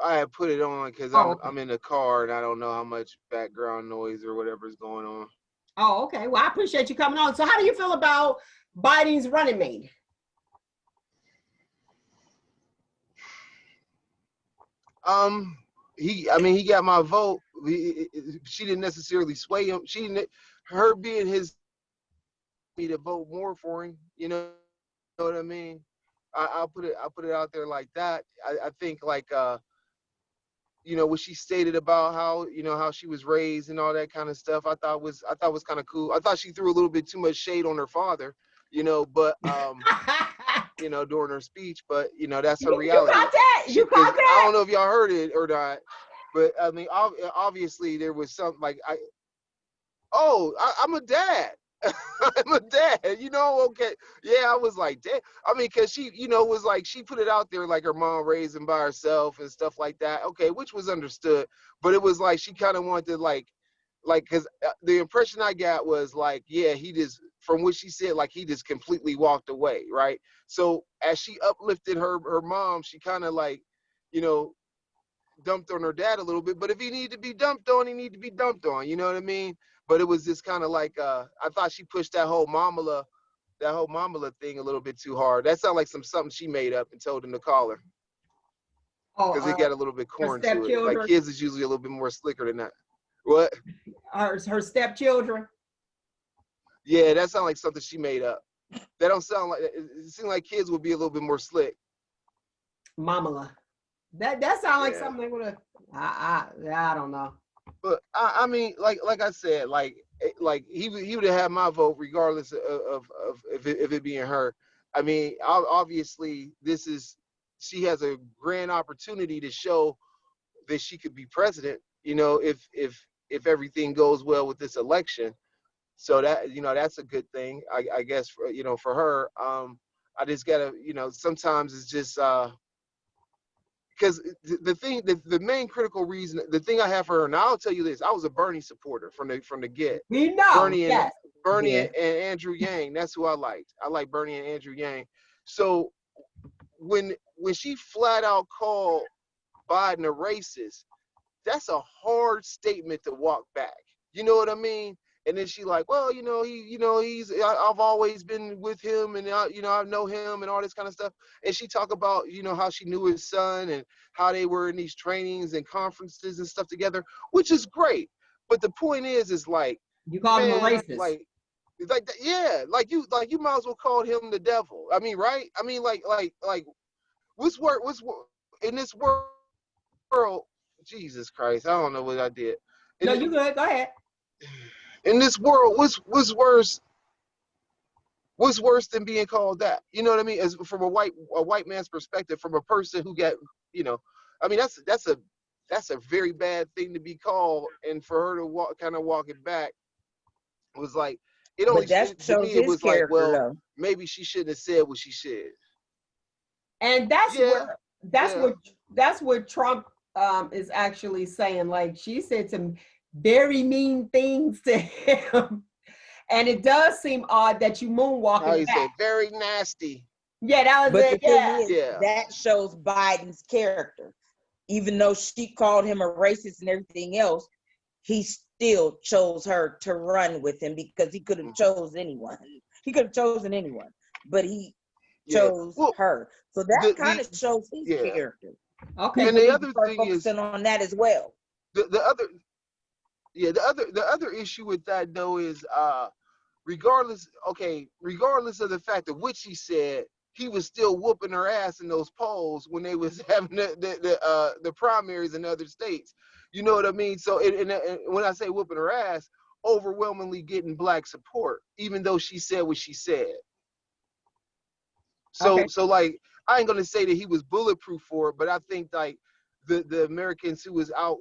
I had put it on because I'm in the car and I don't know how much background noise or whatever is going on. Oh, okay. Well, I appreciate you coming on. So how do you feel about Biden's running mate? He got my vote. She didn't necessarily sway him. Her being his, me to vote more for him. You know what I mean? I'll put it out there like that. I think like what she stated about how she was raised and all that kind of stuff. I thought was kind of cool. I thought she threw a little bit too much shade on her father, but during her speech, but that's her reality. You caught that? I don't know if y'all heard it or not, but I mean, obviously there was something like I'm a dad. I'm a dad, okay. Yeah, I was like, damn. I mean, cause she, was like, she put it out there like her mom raised him by herself and stuff like that. Okay, which was understood, but it was like, she kind of wanted to like, cause the impression I got was like, yeah, he just, from what she said, like he just completely walked away. Right. So as she uplifted her mom, she kind of like, dumped on her dad a little bit, but if he needed to be dumped on, he needed to be dumped on, you know what I mean? But it was just kind of like, I thought she pushed that whole mamala thing a little bit too hard. That sounded like something she made up and told him to call her. Because it got a little bit corn to it. Like, kids is usually a little bit more slicker than that. What? Her stepchildren? Yeah, that sounded like something she made up. That don't sound like, it seemed like kids would be a little bit more slick. Mamala. That sounds like something they would have. I don't know. But I mean, like I said, like he would have had my vote regardless of if it being her. I mean, obviously she has a grand opportunity to show that she could be president. If everything goes well with this election, so that that's a good thing. I guess for her. I just gotta sometimes it's just. Because the main critical reason, the thing I have for her, and I'll tell you this, I was a Bernie supporter from the get. We know. Bernie and Andrew Yang, that's who I liked. I like Bernie and Andrew Yang. So when she flat out called Biden a racist, that's a hard statement to walk back. You know what I mean? And then she like, well, I've always been with him, and I know him and all this kind of stuff. And she talk about, how she knew his son and how they were in these trainings and conferences and stuff together, which is great. But the point is like, you called him a man, racist. like yeah, like you might as well call him the devil. I mean, right? I mean, like what's in this world? Jesus Christ, I don't know what I did. No, you good. Go ahead. In this world, what's worse? What's worse than being called that? You know what I mean? As from a white man's perspective, from a person who got, I mean, that's a very bad thing to be called, and for her to walk it back was like, to me it was like, well, though. maybe she shouldn't have said what she said. And that's what Trump is actually saying. Like, she said some very mean things to him. And it does seem odd that you moonwalking. How you say very nasty. Yeah, that was it. Yeah. That shows Biden's character. Even though she called him a racist and everything else, he still chose her to run with him, because he could have chosen anyone. He could have chosen anyone, but he chose her. So that kind of shows his character. Okay. And the other thing is on that as well. The other issue with that though is regardless of the fact of which he said, he was still whooping her ass in those polls when they was having the primaries in other states. You know what I mean? So and when I say whooping her ass, overwhelmingly getting black support, even though she said what she said. So like, I ain't gonna say that he was bulletproof for it, but I think like the Americans who was out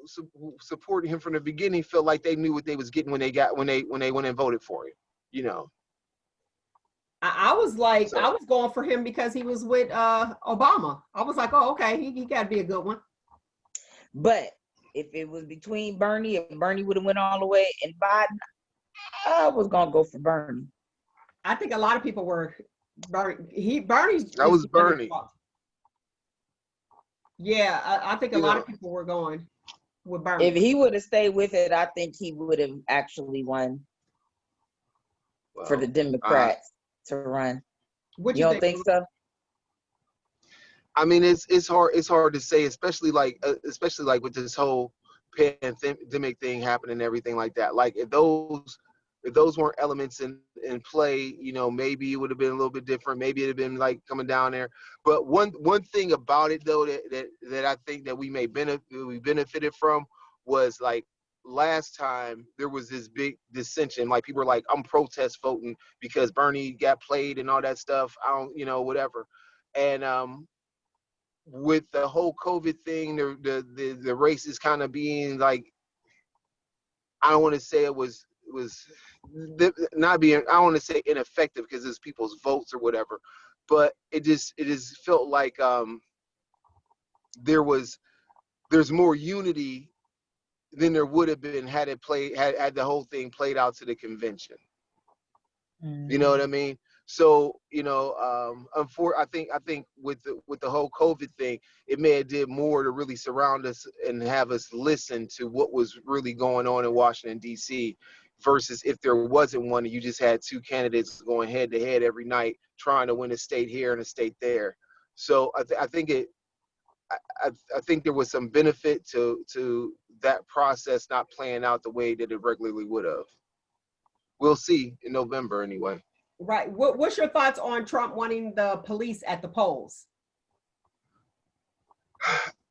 supporting him from the beginning felt like they knew what they was getting when they went and voted for him. I was like, I was going for him because he was with Obama. I was like, oh, okay, he got to be a good one. But if it was between Bernie, if Bernie would have went all the way, and Biden, I was gonna go for Bernie. I think a lot of people were. Bernie's. That was Bernie. Yeah, I think a lot of people were going with Bernie. If he would have stayed with it, I think he would have actually won for the Democrats to run. You don't think so? I mean, it's hard to say, especially like with this whole pandemic thing happening and everything like that. Like, if those weren't elements in play, maybe it would have been a little bit different. Maybe it'd have been like coming down there. But one thing about it though that I think that we benefited from was, like, last time there was this big dissension. Like, people were like, I'm protest voting because Bernie got played and all that stuff. I don't, whatever. And with the whole COVID thing, the race is kind of being like, I don't want to say it was not being, I don't want to say ineffective because it's people's votes or whatever, but it just felt like there's more unity than there would have been had the whole thing played out to the convention. You know what I mean? So, I think with the whole COVID thing, it may have did more to really surround us and have us listen to what was really going on in Washington, D.C., versus if there wasn't one and you just had two candidates going head to head every night trying to win a state here and a state there. So I think there was some benefit to that process not playing out the way that it regularly would have. We'll see in November anyway. Right. What's your thoughts on Trump wanting the police at the polls?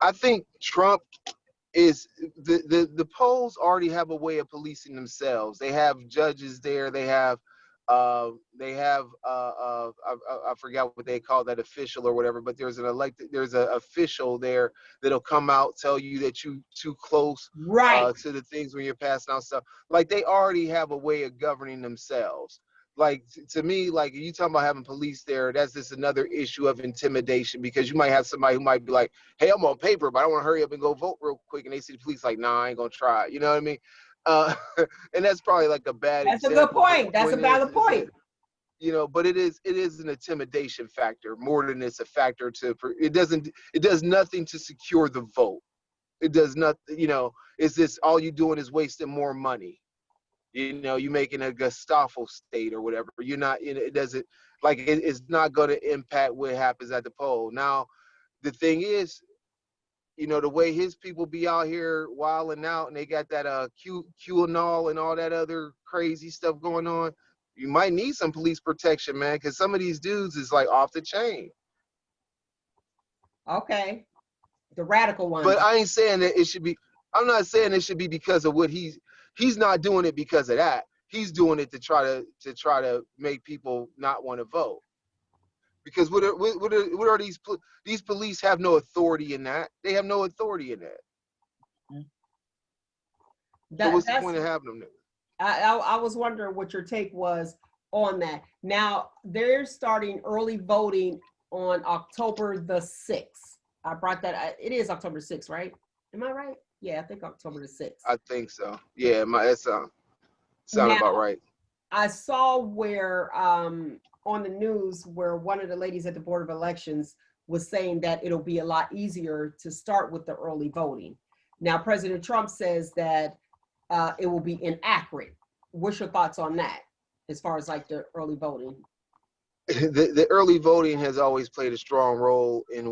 I think Trump is the polls already have a way of policing themselves. They have judges there. They have I forgot what they call that official or whatever, but there's an official there that'll come out, tell you that you too close to the things when you're passing out stuff. Like, they already have a way of governing themselves. Like, to me, like, you talking about having police there, that's just another issue of intimidation, because you might have somebody who might be like, hey, I'm on paper, but I want to hurry up and go vote real quick. And they see the police like, nah, I ain't going to try. You know what I mean? And that's probably like a bad That's example. A good point. That's a valid point. But it is an intimidation factor more than it's a factor it does nothing to secure the vote. It does not, is this all you doing is wasting more money? You know, you making a Gestapo state or whatever. You're not, it doesn't, like, it's not going to impact what happens at the poll. Now, the thing is, you know, the way his people be out here wilding out and they got that QAnon and all that other crazy stuff going on, you might need some police protection, man, because some of these dudes is like off the chain. Okay. The radical ones. But I ain't saying that it should be, I'm not saying it should be because of what he's not doing it because of that. He's doing it to try to make people not want to vote. Because what are these police have no authority in that. They have no authority in that. So what's the point of having them there? I was wondering what your take was on that. Now, they're starting early voting on October the 6th. I brought that, it is October 6th, right? Am I right? Yeah, I think October the 6th. I think so. Yeah, that sound about right. I saw where, on the news, where one of the ladies at the Board of Elections was saying that it'll be a lot easier to start with the early voting. Now, President Trump says that it will be inaccurate. What's your thoughts on that, as far as like the early voting? The early voting has always played a strong role in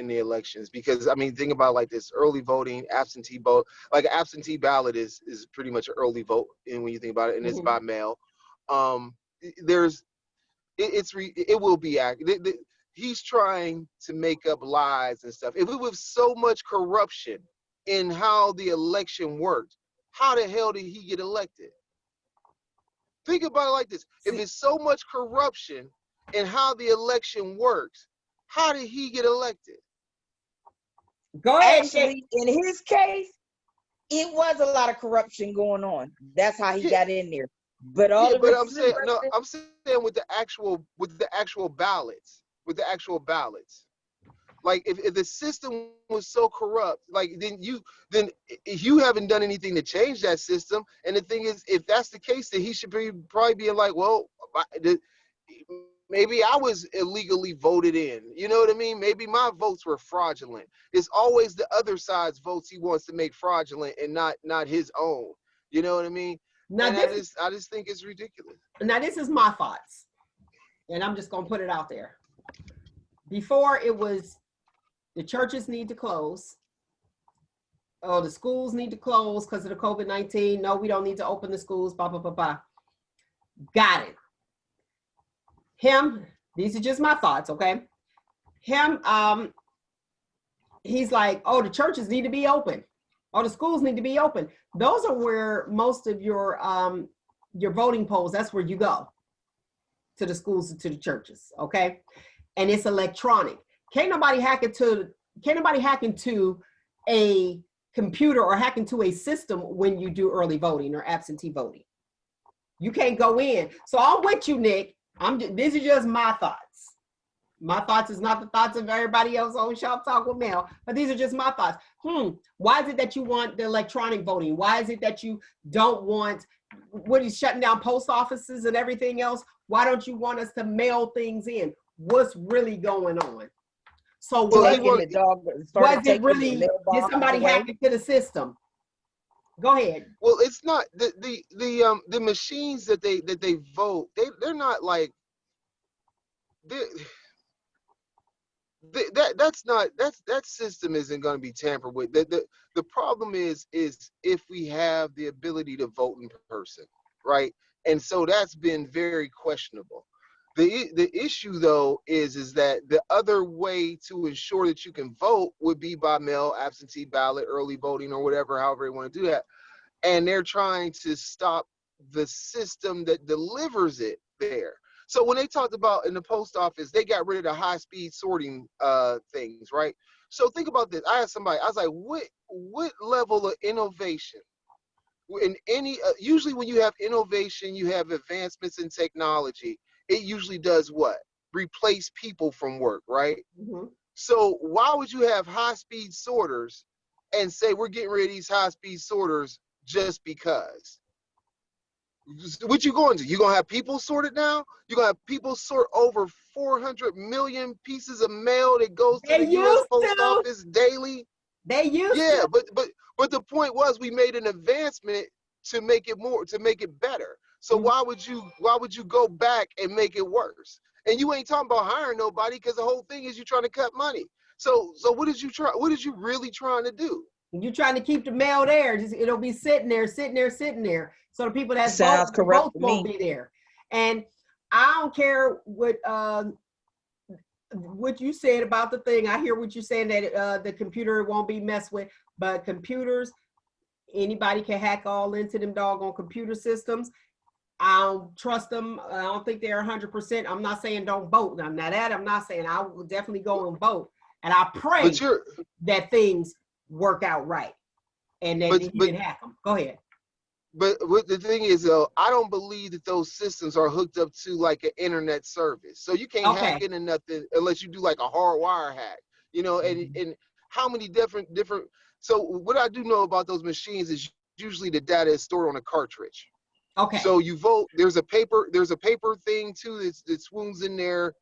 the elections, because I mean, think about like this early voting, absentee vote, like an absentee ballot is pretty much an early vote, and when you think about it, and it's by mail. It will be accurate. He's trying to make up lies and stuff. If it was so much corruption in how the election worked, how the hell did he get elected? Think about it like this. If it's so much corruption in how the election works, how did he get elected? Go ahead. Actually, in his case, it was a lot of corruption going on. That's how he got in there. But all of I'm saying with the actual ballots, Like if the system was so corrupt, like then you haven't done anything to change that system. And the thing is, if that's the case, then he should probably be like, well, maybe I was illegally voted in. You know what I mean? Maybe my votes were fraudulent. It's always the other side's votes he wants to make fraudulent and not his own. You know what I mean? Now, I just think it's ridiculous. Now, this is my thoughts, and I'm just going to put it out there. Before, it was the churches need to close. Oh, the schools need to close because of the COVID-19. No, we don't need to open the schools, blah, blah, blah, blah. Got it. These are just my thoughts, okay? He's like, oh, the churches need to be open. Oh, the schools need to be open. Those are where most of your voting polls, that's where you go, to the schools and to the churches, okay? And it's electronic. Can't nobody hack into a computer or hack into a system when you do early voting or absentee voting. You can't go in. So I'm with you, Nick. These are just my thoughts. My thoughts is not the thoughts of everybody else on Shop Talk with Mel, but these are just my thoughts. Why is it that you want the electronic voting? Why is it that you don't want, what is shutting down post offices and everything else? Why don't you want us to mail things in? What's really going on? So was it really, did somebody hack into the system? Go ahead. Well, it's not the machines that they vote. They're not like that system isn't going to be tampered with. The problem is if we have the ability to vote in person, right? And so that's been very questionable. The issue though is that the other way to ensure that you can vote would be by mail, absentee ballot, early voting, or whatever, however you want to do that. And they're trying to stop the system that delivers it there. So when they talked about in the post office, they got rid of the high-speed sorting things, right? So think about this. I asked somebody, I was like, what level of innovation? In any usually when you have innovation, you have advancements in technology. It usually does what? Replace people from work, right? Mm-hmm. So why would you have high-speed sorters and say we're getting rid of these high-speed sorters just because? What you going to? You gonna have people sorted now? You gonna have people sort over 400 million pieces of mail that goes to the U.S. Post Office daily? They used to. But the point was we made an advancement to make it better. So why would you go back and make it worse? And you ain't talking about hiring nobody, because the whole thing is you trying to cut money. So what is you really trying to do? You're trying to keep the mail there. It'll be sitting there. So the people that vote won't be there. And I don't care what you said about the thing. I hear what you're saying, that the computer won't be messed with, but computers, anybody can hack all into them doggone computer systems. I don't trust them. I don't think they're 100%. I'm not saying don't vote. I'm not saying I will definitely go and vote. And I pray that things work out right and that you can hack them. Go ahead. But what the thing is, though, I don't believe that those systems are hooked up to like an internet service. So you can't hack into nothing unless you do like a hardwire hack, you know, and how many different. So what I do know about those machines is usually the data is stored on a cartridge. Okay. So you vote, there's a paper thing too that swoons in there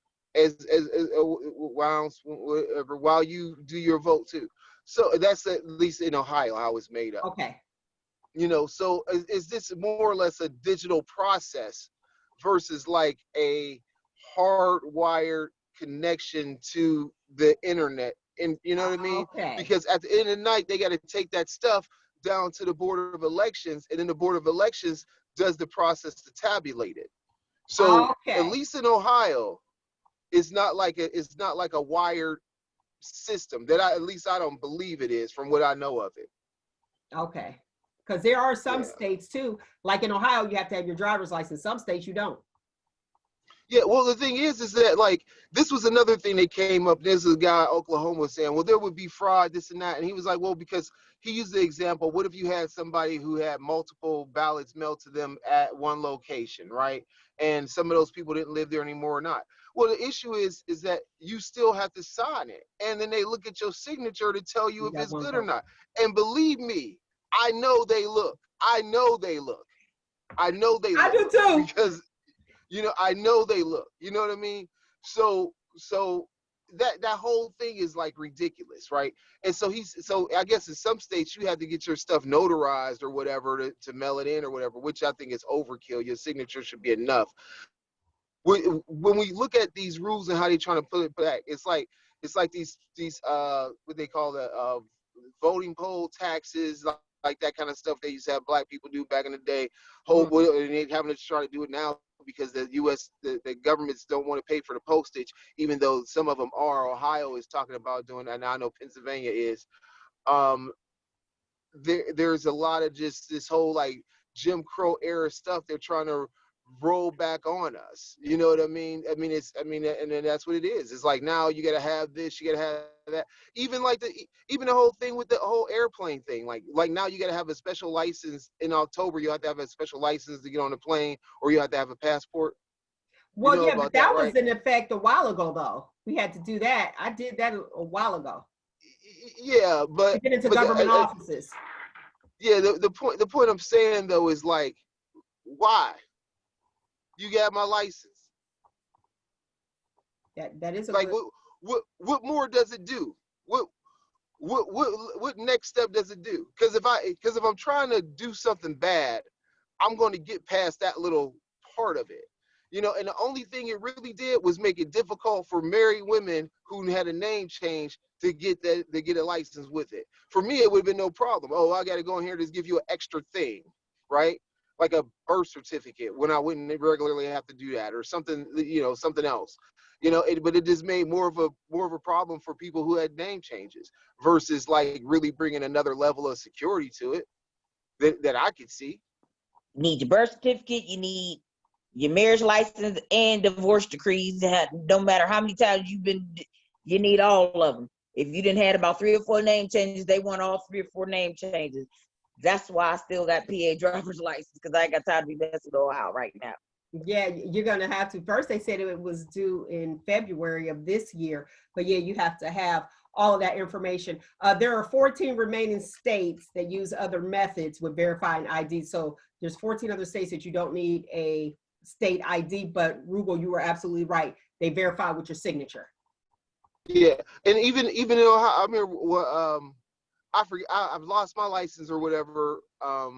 while you do your vote too. So that's at least in Ohio how it's made up. Okay. You know, so is this more or less a digital process versus like a hardwired connection to the internet? And you know what I mean? Okay. Because at the end of the night, they got to take that stuff down to the Board of Elections, and then the Board of Elections does the process to tabulate it. So at least in Ohio, it's not like a wired system that I don't believe it is, from what I know of it. Okay. Because there are some states too, like in Ohio, you have to have your driver's license. Some states you don't. Yeah, well, the thing is that like this was another thing that came up. There's a guy in Oklahoma saying, well, there would be fraud, this and that. And he was like, well, because he used the example, what if you had somebody who had multiple ballots mailed to them at one location, right? And some of those people didn't live there anymore or not. Well, the issue is that you still have to sign it. And then they look at your signature to tell you if it's good or not. And believe me, I know they look. I do too. Because, you know, I know they look. You know what I mean? So that whole thing is like ridiculous, right? And so I guess in some states you have to get your stuff notarized or whatever to mail it in or whatever, which I think is overkill. Your signature should be enough. When we look at these rules and how they're trying to put it back, it's like these what they call the voting poll taxes, like that kind of stuff they used to have black people do back in the day. And they're having to try to do it now because the the governments don't want to pay for the postage, even though some of them are. Ohio is talking about doing that, and I know Pennsylvania is. There's a lot of just this whole like Jim Crow era stuff they're trying to roll back on us. You know what I mean? And then that's what it is. It's like now you gotta have this, you gotta have that. Even the whole thing with the whole airplane thing. Like now you gotta have a special license in October. You have to have a special license to get on the plane, or you have to have a passport. Well, you know, but that was in effect a while ago, though. We had to do that. I did that a while ago. Yeah, but to get into government offices. Yeah, the point I'm saying though is like, why? You got my license. That is like what more does it do? What next step does it do? Because if I'm trying to do something bad, I'm going to get past that little part of it. You know, and the only thing it really did was make it difficult for married women who had a name change to get a license with it. For me, it would have been no problem. Oh, I got to go in here to give you an extra thing, right? Like a birth certificate when I wouldn't regularly have to do that, or something, you know, something else, you know. But it just made more of a problem for people who had name changes versus like really bringing another level of security to it that I could see. You need your birth certificate. You need your marriage license and divorce decrees. No matter how many times you need all of them. If you didn't have about 3 or 4 name changes, they want all 3 or 4 name changes. That's why I still got PA driver's license, because I ain't got time to be messing with Ohio right now. Yeah, you're gonna have to. First, they said it was due in February of this year, but yeah, you have to have all of that information. There are 14 remaining states that use other methods with verifying ID. So there's 14 other states that you don't need a state ID, but Roogle, you were absolutely right. They verify with your signature. Yeah, and even in Ohio, I remember I forget, I've lost my license or whatever. I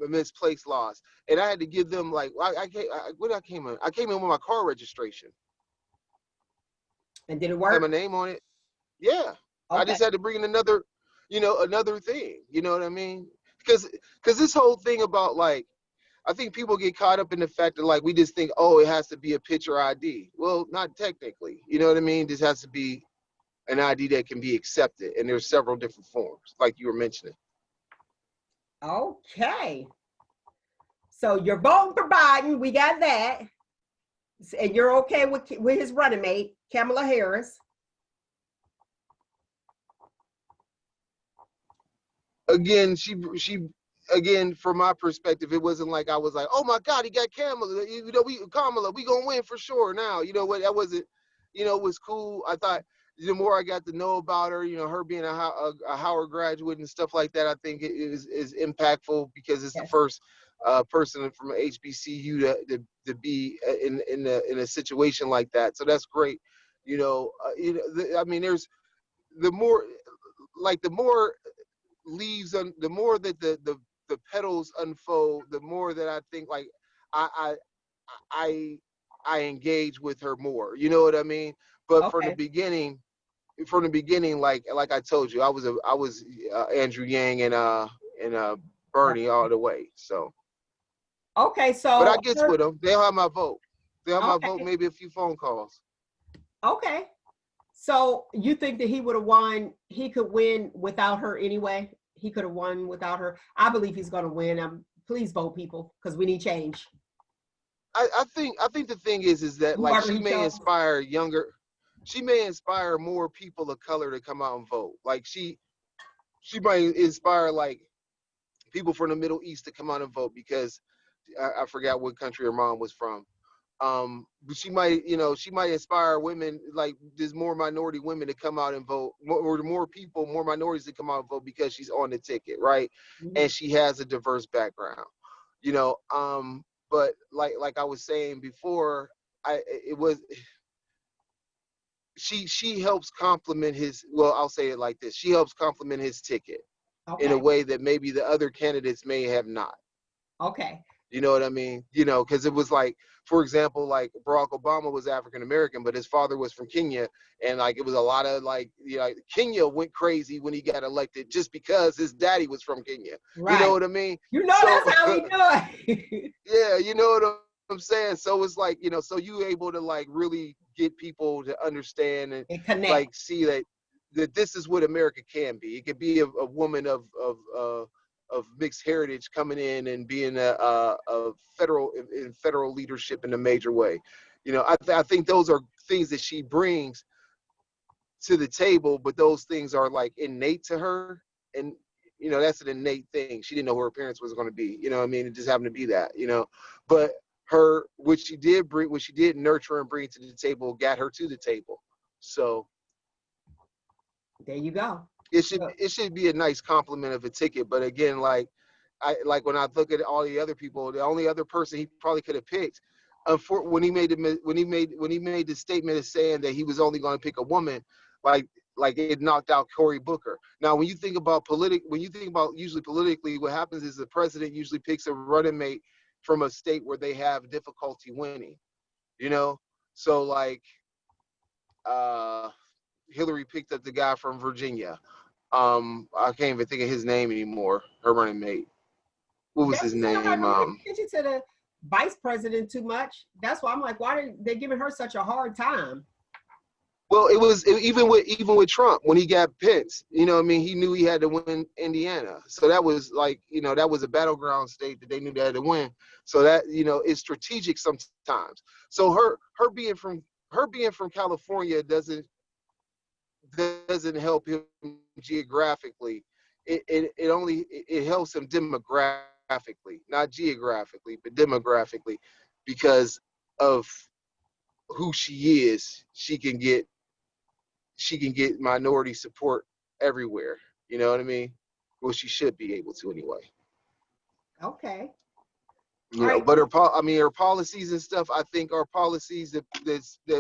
misplaced loss, and I had to give them like what I came in. I came in with my car registration. And did it Had work? my name on it. Yeah, I Okay. just had to bring in another, another thing. You know what I mean? Because this whole thing about like, I think people get caught up in the fact that like we just think, oh, it has to be a picture ID. Well, not technically. You know what I mean? This has to be an ID that can be accepted, and there's several different forms, like you were mentioning. Okay. So you're voting for Biden. We got that. And you're okay with his running mate, Kamala Harris. Again, again, from my perspective, it wasn't like I was like, oh my God, he got Kamala. Kamala, we gonna win for sure. Now, you know what? That wasn't, it was cool. I thought the more I got to know about her, her being a Howard graduate and stuff like that, I think it is impactful because it's the first person from a HBCU to be in a situation like that. So that's great. I mean, there's the more leaves on, the more that the petals unfold, the more that I think like I I I engage with her more. You know what I mean? But Okay. from the beginning, like I told you, I was Andrew Yang and Bernie all the way. So. Okay, so. But I get with them. They'll have my vote. They'll have my vote. Okay. Maybe a few phone calls. Okay. So you think that he would have won? He could win without her anyway. He could have won without her. I believe he's going to win. Please vote, people, because we need change. I think the thing is that like Whoever she he may chose. inspire more people of color to come out and vote. Like she might inspire like people from the Middle East to come out and vote because I forgot what country her mom was from. But she might inspire women, like there's more minority women to come out and vote, more people, more minorities to come out and vote because she's on the ticket, right? Mm-hmm. And she has a diverse background, but like I was saying before, she helps complement his, well, I'll say it like this. She helps complement his ticket in a way that maybe the other candidates may have not. Okay. You know what I mean? Because it was like, for example, like Barack Obama was African American, but his father was from Kenya, and like it was a lot of like, Kenya went crazy when he got elected just because his daddy was from Kenya. Right. You know what I mean? That's how we do it. Yeah, you know what I'm saying? So it's like, so you able to like really get people to understand and connect. Like see that this is what America can be. It could be a woman of mixed heritage coming in and being a federal leadership in a major way. I think those are things that she brings to the table, but those things are like innate to her, and that's an innate thing. She didn't know who her parents was going to be. You know what I mean? It just happened to be that. But what she did nurture and bring to the table got her to the table. So there you go. It should be a nice compliment of a ticket, but again, like when I look at all the other people, the only other person he probably could have picked, when he made the statement of saying that he was only going to pick a woman, like it knocked out Cory Booker. Now, when you think about usually politically, what happens is the president usually picks a running mate from a state where they have difficulty winning. So like Hillary picked up the guy from Virginia. I can't even think of his name anymore. Her running mate. What was his name? Get you to the vice president too much. That's why I'm like, why are they giving her such a hard time? Well, it was even with Trump when he got Pence. He knew he had to win Indiana. So that was like, that was a battleground state that they knew they had to win. So that is strategic sometimes. So her being from California doesn't help him geographically. It helps him demographically, not geographically, but demographically, because of who she is. She can get minority support everywhere. You know what I mean? Well, she should be able to anyway. Okay. But her policies and stuff, I think, are policies that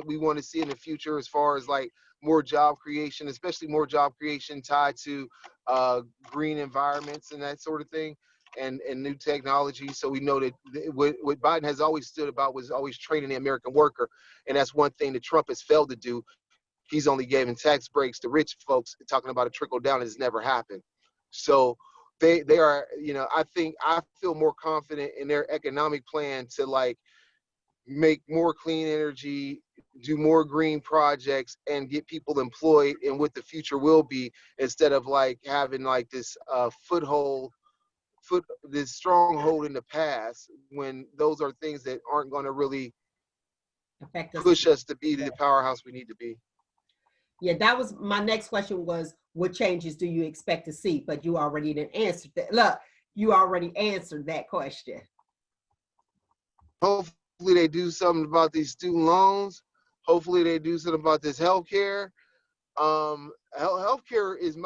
we want to see in the future, as far as like more job creation, especially more job creation tied to green environments and that sort of thing, and new technology. So we know that what Biden has always stood about was always training the American worker, and that's one thing that Trump has failed to do. He's only given tax breaks to rich folks, talking about a trickle down has never happened. So they are, you know, I feel more confident in their economic plan to like make more clean energy, do more green projects, and get people employed in what the future will be, instead of like having like this this stronghold in the past, when those are things that aren't going to really push us to be the powerhouse we need to be. Yeah, that was my next question, was what changes do you expect to see? But you already didn't answer that. Look, you already answered that question. Hopefully they do something about these student loans. Hopefully they do something about this healthcare. Healthcare is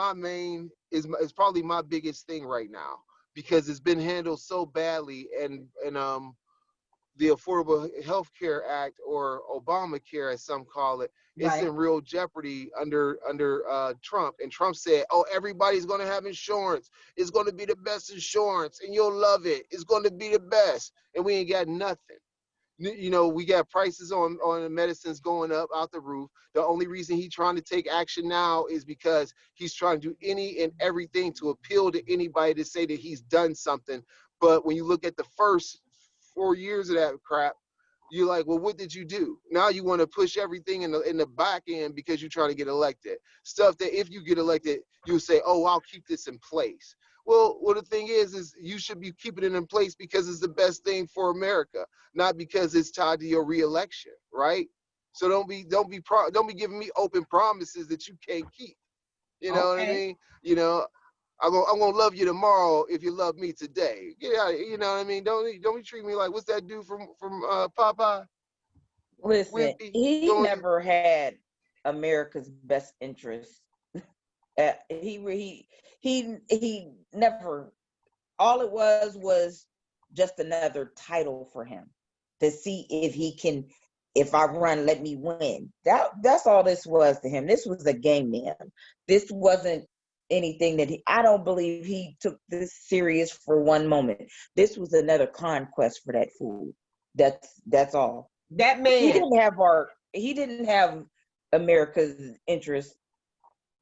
is probably my biggest thing right now, because it's been handled so badly, and the Affordable Health Care Act, or Obamacare as some call it, it's in real jeopardy under Trump. And Trump said, oh, everybody's going to have insurance. It's going to be the best insurance and you'll love it. It's going to be the best. And we ain't got nothing. You know, we got prices on the medicines going up out the roof. The only reason he's trying to take action now is because he's trying to do any and everything to appeal to anybody to say that he's done something. But when you look at the first 4 years of that crap, you're like, well, what did you do? Now you want to push everything in the back end because you're trying to get elected. Stuff that if you get elected, you'll say, oh, I'll keep this in place. Well, the thing is you should be keeping it in place because it's the best thing for America, not because it's tied to your reelection, right? So don't be giving me open promises that you can't keep. You know what I mean? You know, I'm gonna love you tomorrow if you love me today. Get out, you know what I mean? Don't be treating me like, what's that dude from Popeye? Listen, he never had America's best interest. He never. All it was just another title for him to see if he can. If I run, let me win. That's all this was to him. This was a game to him. This wasn't anything that I don't believe he took this serious for one moment. This was another conquest for that fool. That's all. That man, he didn't have America's interest.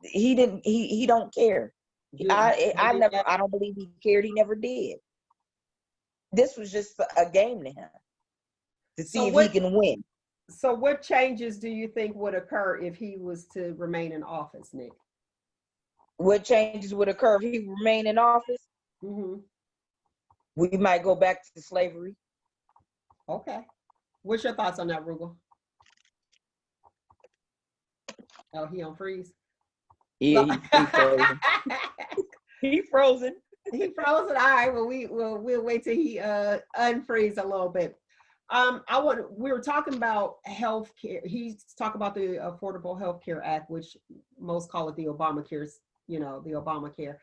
He don't care. I don't believe he cared. He never did. This was just a game to him to see if he can win. So what changes do you think would occur if he was to remain in office, Nick? What changes would occur if he remained in office? Mm-hmm. We might go back to slavery. Okay. What's your thoughts on that, Roogle? Oh, he on freeze? Yeah, he frozen. He frozen. He frozen. All right. Well, we'll wait till he unfreeze a little bit. We were talking about healthcare. He's talking about the Affordable Health Care Act, which most call it the Obamacare. You know, the Obamacare.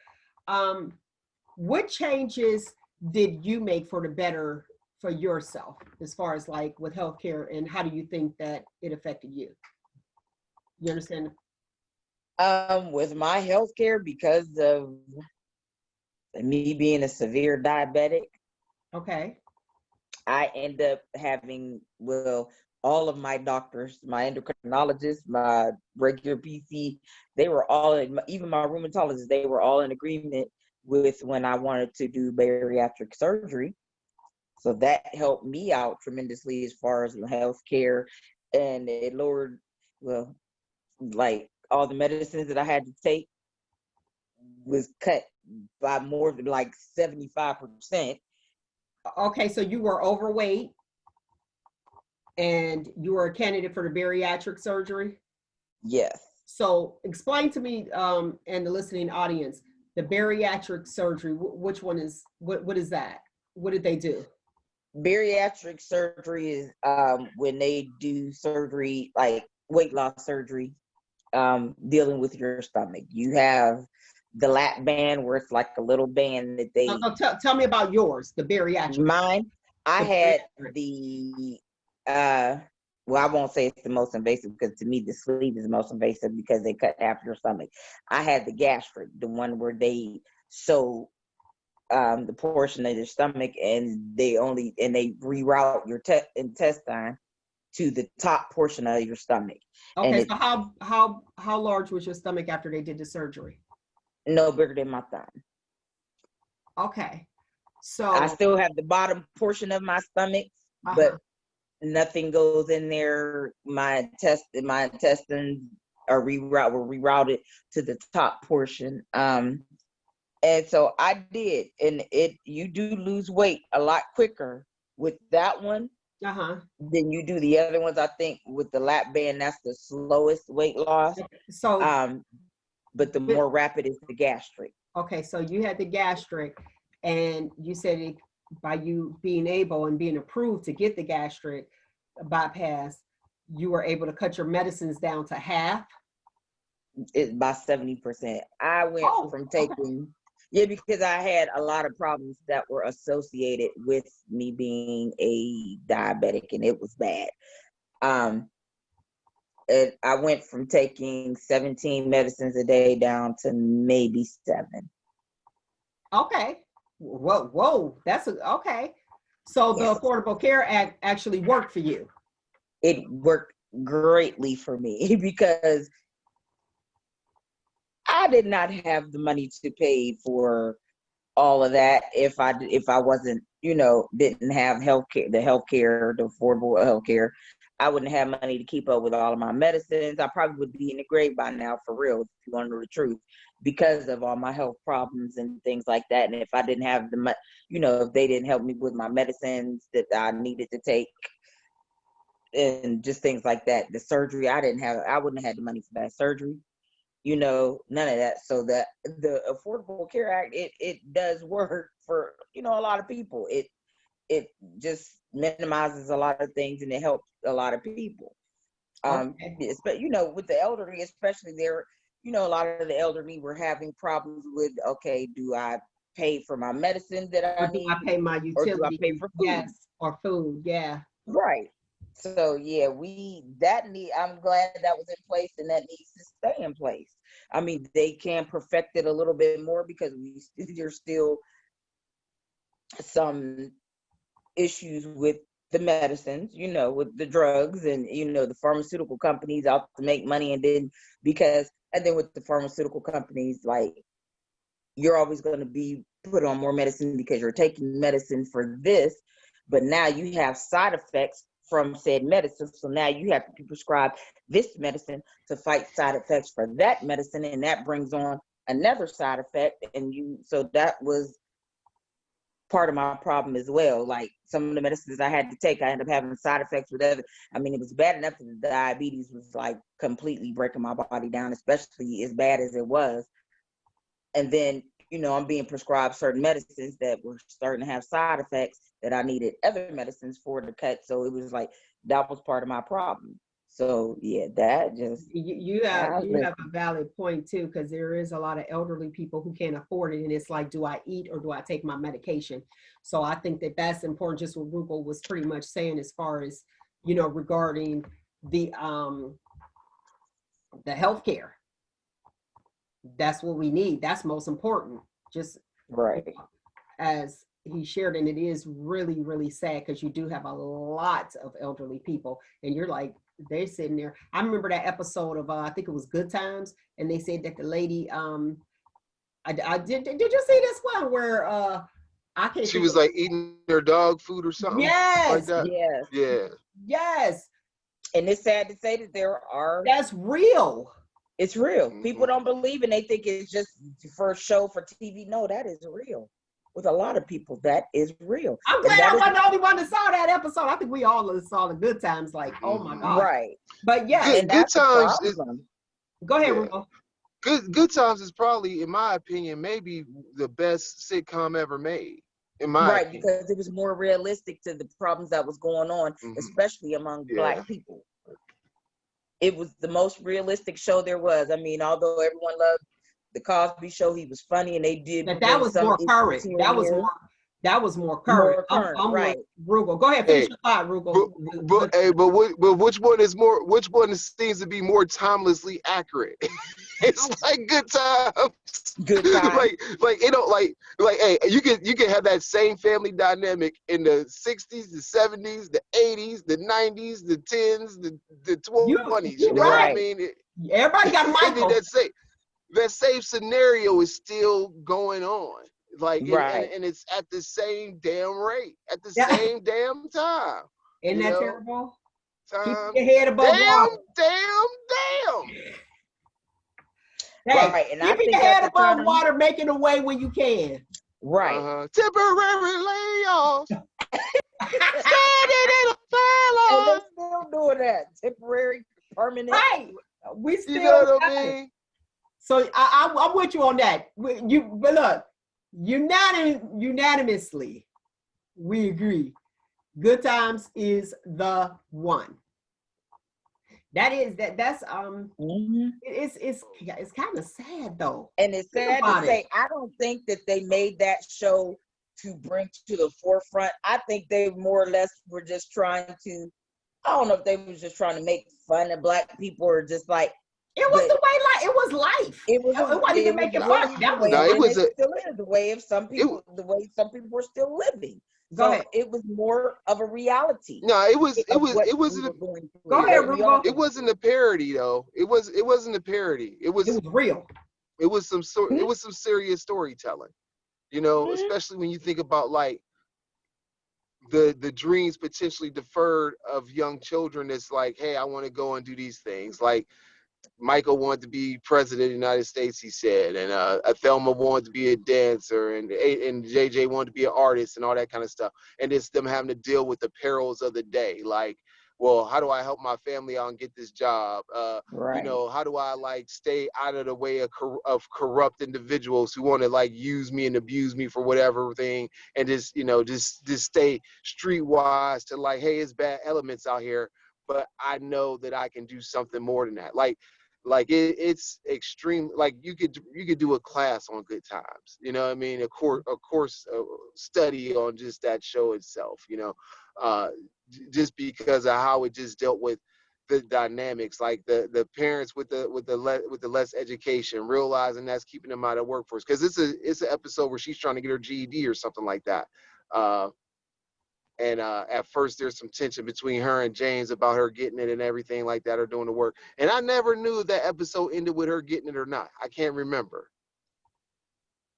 What changes did you make for the better for yourself, as far as like with healthcare, and how do you think that it affected you? You understand? With my healthcare, because of me being a severe diabetic. Okay. I end up having, all of my doctors, my endocrinologist, my regular PC, they were all, even my rheumatologist, they were all in agreement with when I wanted to do bariatric surgery. So that helped me out tremendously as far as healthcare, and it lowered, like all the medicines that I had to take was cut by more than like 75%. Okay, so you were overweight and you were a candidate for the bariatric surgery? Yes. So explain to me and the listening audience, the bariatric surgery, which one is, what is that? What did they do? Bariatric surgery is when they do surgery, like weight loss surgery, dealing with your stomach. You have the lap band, where it's like a little band that they... Tell me about yours, the bariatric. Mine, I had well, I won't say it's the most invasive because to me the sleeve is the most invasive because they cut half your stomach. I had the gastric, the one where they sew the portion of your stomach and they reroute your intestine to the top portion of your stomach. Okay, so how large was your stomach after they did the surgery? No bigger than my thumb. Okay, so I still have the bottom portion of my stomach, but nothing goes in there. My intestines were rerouted to the top portion. And so I did, and you do lose weight a lot quicker with that one than you do the other ones. I think with the lap band, that's the slowest weight loss. So, but the more rapid is the gastric. Okay, so you had the gastric, and you said by you being able and being approved to get the gastric bypass, you were able to cut your medicines down to half? By 70%. I went from taking, because I had a lot of problems that were associated with me being a diabetic, and it was bad. I went from taking 17 medicines a day down to maybe 7. Okay. Whoa. That's okay. So the Affordable Care Act actually worked for you. It worked greatly for me because I did not have the money to pay for all of that if I wasn't, didn't have the affordable healthcare. I wouldn't have money to keep up with all of my medicines. I probably would be in the grave by now, for real, if you want to know the truth, because of all my health problems and things like that. And if I didn't have the money, if they didn't help me with my medicines that I needed to take and just things like that, the surgery, I wouldn't have had the money for that surgery, none of that. So that the Affordable Care Act, it does work for, a lot of people. It just minimizes a lot of things and it helps a lot of people. But with the elderly, especially there, a lot of the elderly were having problems with, okay, do I pay for my medicine that I need? Do I pay my utility? Or do I pay for food? Yes, or food, yeah. Right. So I'm glad that was in place and that needs to stay in place. I mean, they can perfect it a little bit more because there's still some issues with the medicines, with the drugs and, the pharmaceutical companies out to make money. And then with the pharmaceutical companies, like, you're always going to be put on more medicine because you're taking medicine for this, but now you have side effects from said medicine. So now you have to be prescribed this medicine to fight side effects for that medicine. And that brings on another side effect. So that was part of my problem as well. Like some of the medicines I had to take, I ended up having side effects with it was bad enough that the diabetes was like completely breaking my body down, especially as bad as it was. And then, I'm being prescribed certain medicines that were starting to have side effects that I needed other medicines for to cut. So it was like, that was part of my problem. So yeah, that just you have a valid point too, because there is a lot of elderly people who can't afford it, and it's like, do I eat or do I take my medication? So I think that that's important. Just what Roogle was pretty much saying as far as regarding the healthcare. That's what we need. That's most important. Just right as he shared, and it is really, really sad because you do have a lot of elderly people, and you're like, they're sitting there. I remember that episode of I think it was Good Times, and they said that the lady I did you see this one where I can't she was like eating her dog food or something? Yes, like that? Yes, yeah, yes. And it's sad to say that that's real. It's real. People don't believe and they think it's just for a show for TV. No, that is real. With a lot of people, that is real. I'm glad I wasn't the only one that saw that episode. I think we all saw the Good Times. Like, oh my God. Right. But yeah, Good Times. Go ahead, Roogle. Good Times is probably, in my opinion, maybe the best sitcom ever made. In my opinion. Because it was more realistic to the problems that was going on, especially among Black people. It was the most realistic show there was. I mean, although everyone loved the Cosby Show, he was funny, and they did. That was more current. That was more current. More current, I'm right. with Roogle. Go ahead, finish your thought, Roogle. But which one is more? Which one seems to be more timelessly accurate? It's like Good Times. Good Times. like you know, like hey, you can have that same family dynamic in the 60s, the 70s, the 80s, the 90s, the 10s, the 20s. You know right. what I mean? Everybody got Michael. That same scenario is still going on. Like right. and it's at the same damn rate, at the same damn time. Isn't that terrible? Keep your head above water. Damn. Hey, right. And keeping your head above water, making a way when you can. Right. Temporary layoffs. Standing in a fella. And they're still doing that. Temporary, permanent. Right. We still. You know what I mean? So I'm with you on that. But look, unanimously, we agree. Good Times is the one. That's it's kind of sad though. And it's sad to say, I don't think that they made that show to bring to the forefront. I think they more or less were just trying to, I don't know if they was just trying to make fun of Black people or just like, it was the way it was life. It wasn't even making fun. The way some people were still living. Go ahead. It was more of a reality. No, it wasn't. Go ahead, Roogle. It wasn't a parody though. It wasn't a parody. It was real. It was some It was some serious storytelling. You know, especially when you think about like the dreams potentially deferred of young children. It's like, hey, I want to go and do these things. Like Michael wanted to be president of the United States, he said, and Thelma wanted to be a dancer, and JJ wanted to be an artist, and all that kind of stuff. And it's them having to deal with the perils of the day, like, well, how do I help my family out and get this job? Right. You know, how do I like stay out of the way of corrupt individuals who want to like use me and abuse me for whatever thing, and just stay streetwise to like, hey, it's bad elements out here, but I know that I can do something more than that. It's extreme. Like you could do a class on Good Times. You know what I mean? A course study on just that show itself. You know, just because of how it just dealt with the dynamics, like the parents with the less education, realizing that's keeping them out of the workforce. Because it's an episode where she's trying to get her GED or something like that. And at first there's some tension between her and James about her getting it and everything like that, or doing the work. And I never knew if that episode ended with her getting it or not. I can't remember.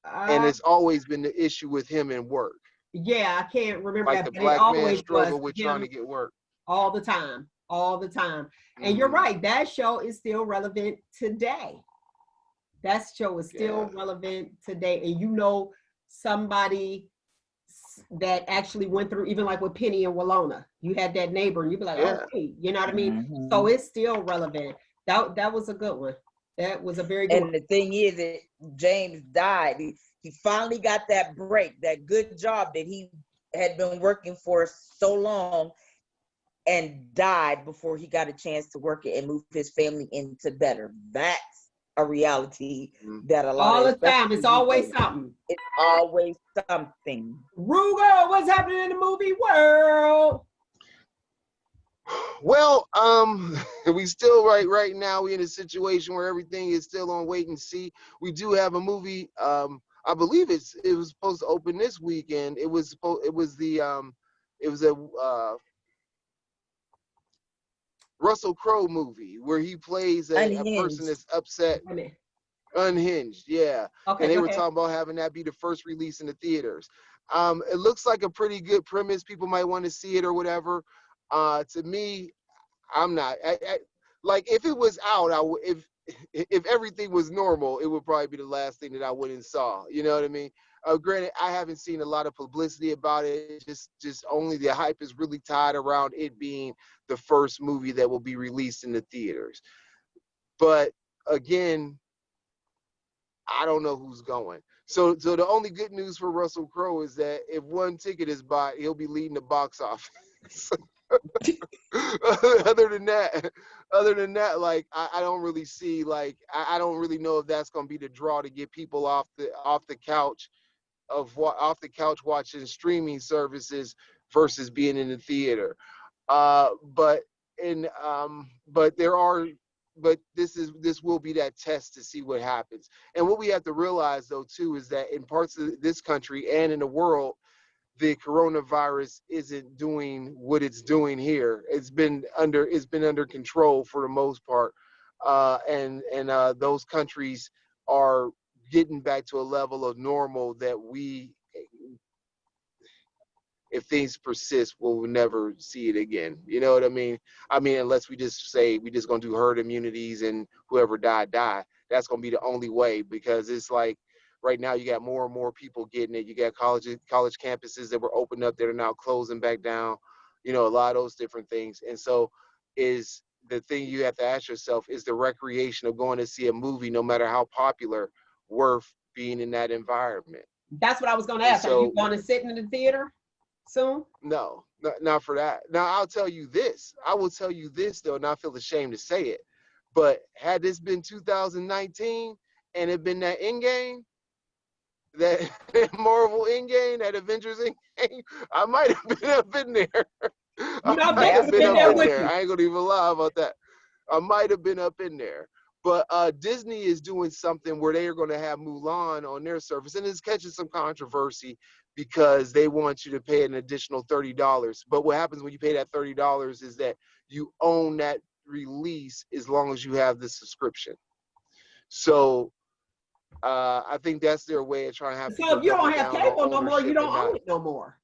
And it's always been the issue with him and work. Yeah, I can't remember like that. The black man struggle with trying to get work. All the time. And you're right, that show is still relevant today. That show is still relevant today. And you know somebody that actually went through, even like with Penny and Walona, you had that neighbor and you'd be like, okay, you know what I mean? Mm-hmm. So it's still relevant. That was a good one. That was a very good one. And the thing is that James died. He finally got that break, that good job that he had been working for so long, and died before he got a chance to work it and move his family into better. That's a reality that a lot all of the time. It's always something. It's always something. Roogle, what's happening in the movie world? Well, we still right now we're in a situation where everything is still on wait and see. We do have a movie. I believe it was supposed to open this weekend. It was a Russell Crowe movie where he plays a person that's upset. Unhinged, yeah. Okay, and they were talking about having that be the first release in the theaters. It looks like a pretty good premise. People might want to see it or whatever. To me, I'm not. Like if it was out, if everything was normal, it would probably be the last thing that I went and saw. You know what I mean? Granted, I haven't seen a lot of publicity about it. Just only the hype is really tied around it being the first movie that will be released in the theaters. But again, I don't know who's going. So the only good news for Russell Crowe is that if one ticket is bought, he'll be leading the box office. other than that, like I don't really see, like I don't really know if that's gonna be the draw to get people off the couch off the couch watching streaming services versus being in the theater. But this will be that test to see what happens. And what we have to realize though too is that in parts of this country and in the world, the coronavirus isn't doing what it's doing here. It's been under control for the most part, and those countries are getting back to a level of normal that we, if things persist, we'll never see it again. You know what I mean? I mean, unless we just say we just gonna do herd immunities and whoever die. That's gonna be the only way, because it's like right now you got more and more people getting it. You got college campuses that were opened up that are now closing back down. You know, a lot of those different things. And so is the thing you have to ask yourself, is the recreation of going to see a movie, no matter how popular, worth being in that environment? That's what I was gonna ask. Are you going to sit in the theater soon? No, not for that. Now I'll tell you this. I will tell you this though, and I feel ashamed to say it. But had this been 2019 and it been that Endgame, that Marvel Endgame, that Avengers Endgame, I might have been up in there. You know, I have been there with you. I ain't gonna even lie about that. I might have been up in there. But Disney is doing something where they are going to have Mulan on their service, and it's catching some controversy because they want you to pay an additional $30. But what happens when you pay that $30 is that you own that release as long as you have the subscription. So I think that's their way of trying to have. So if you don't have cable no more, you don't own it no more.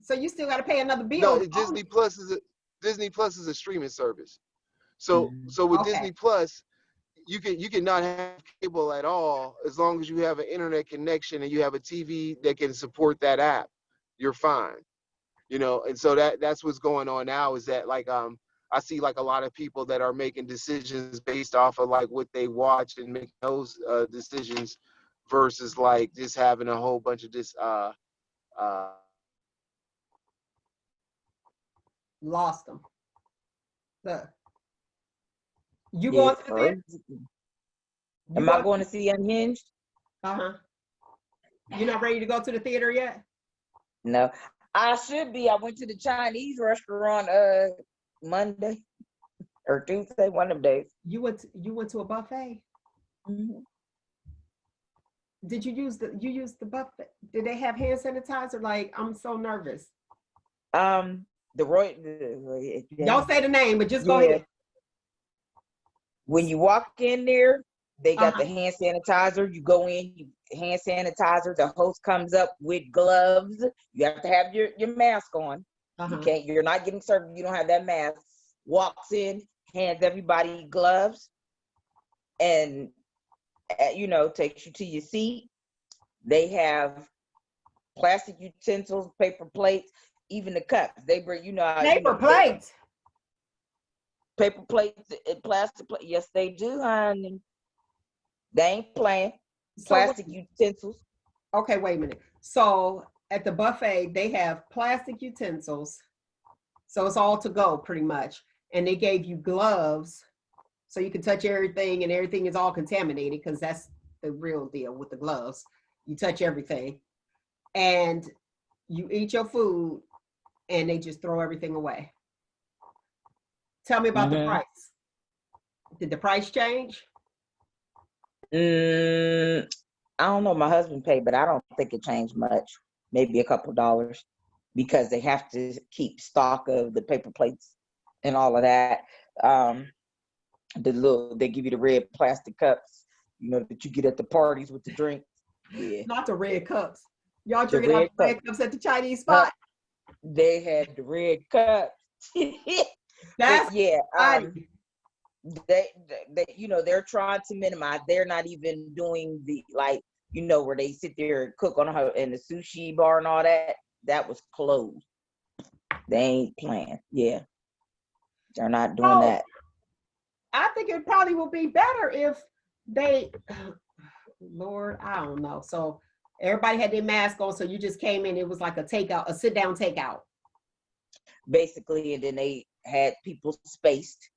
So you still got to pay another bill. No, Disney Plus is a streaming service. So with Disney Plus, you can not have cable at all as long as you have an internet connection and you have a TV that can support that app. You're fine, you know. And so that's what's going on now, is that like I see like a lot of people that are making decisions based off of like what they watch and make those decisions versus like just having a whole bunch of this lost them. You going to the theater? Am I going to see Unhinged? You're not ready to go to the theater yet? No, I should be. I went to the Chinese restaurant Monday or Tuesday, one of them days. You went to a buffet? Mm-hmm. Did you use the buffet? Did they have hand sanitizer? Like, I'm so nervous. Don't say the name, but just go ahead. When you walk in there, they got the hand sanitizer. You go in, hand sanitizer. The host comes up with gloves. You have to have your mask on. You're not getting served if you don't have that mask. Walks in, hands everybody gloves, and takes you to your seat. They have plastic utensils, paper plates, even the cups. They bring, paper plates. Paper plates and plastic plates. Yes, they do, honey. They ain't playing. Plastic utensils. Okay, wait a minute. So at the buffet, they have plastic utensils. So it's all to go pretty much. And they gave you gloves so you can touch everything, and everything is all contaminated, because that's the real deal with the gloves. You touch everything. And you eat your food and they just throw everything away. Tell me about the price. Did the price change? I don't know. My husband paid, but I don't think it changed much. Maybe a couple dollars, because they have to keep stock of the paper plates and all of that. They give you the red plastic cups, that you get at the parties with the drinks. Yeah. Not the red cups. Y'all drinking out the red cups at the Chinese spot? They had the red cups. That's they're trying to minimize. They're not even doing the where they sit there and cook in the sushi bar and all that. That was closed. They ain't playing. Yeah, they're not doing that. I think it probably would be better if they, Lord, I don't know. So everybody had their mask on, so you just came in. It was like a sit down takeout. Basically, and then they had people spaced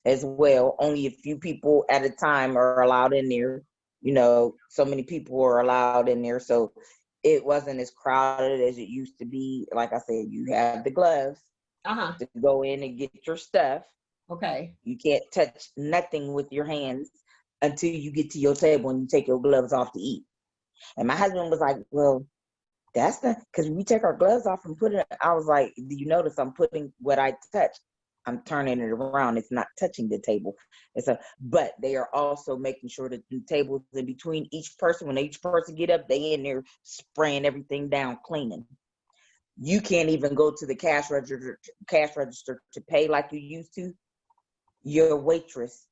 as well. Only a few people at a time are allowed in there. So many people are allowed in there. So it wasn't as crowded as it used to be. Like I said, you have the gloves to go in and get your stuff. Okay. You can't touch nothing with your hands until you get to your table and you take your gloves off to eat. And my husband was like, well, that's not, because we take our gloves off and put it, I was like, do you notice I'm putting what I touch? I'm turning it around. It's not touching the table. But they are also making sure that the tables in between each person, when each person get up, they in there spraying everything down, cleaning. You can't even go to the cash register to pay like you used to. Your waitress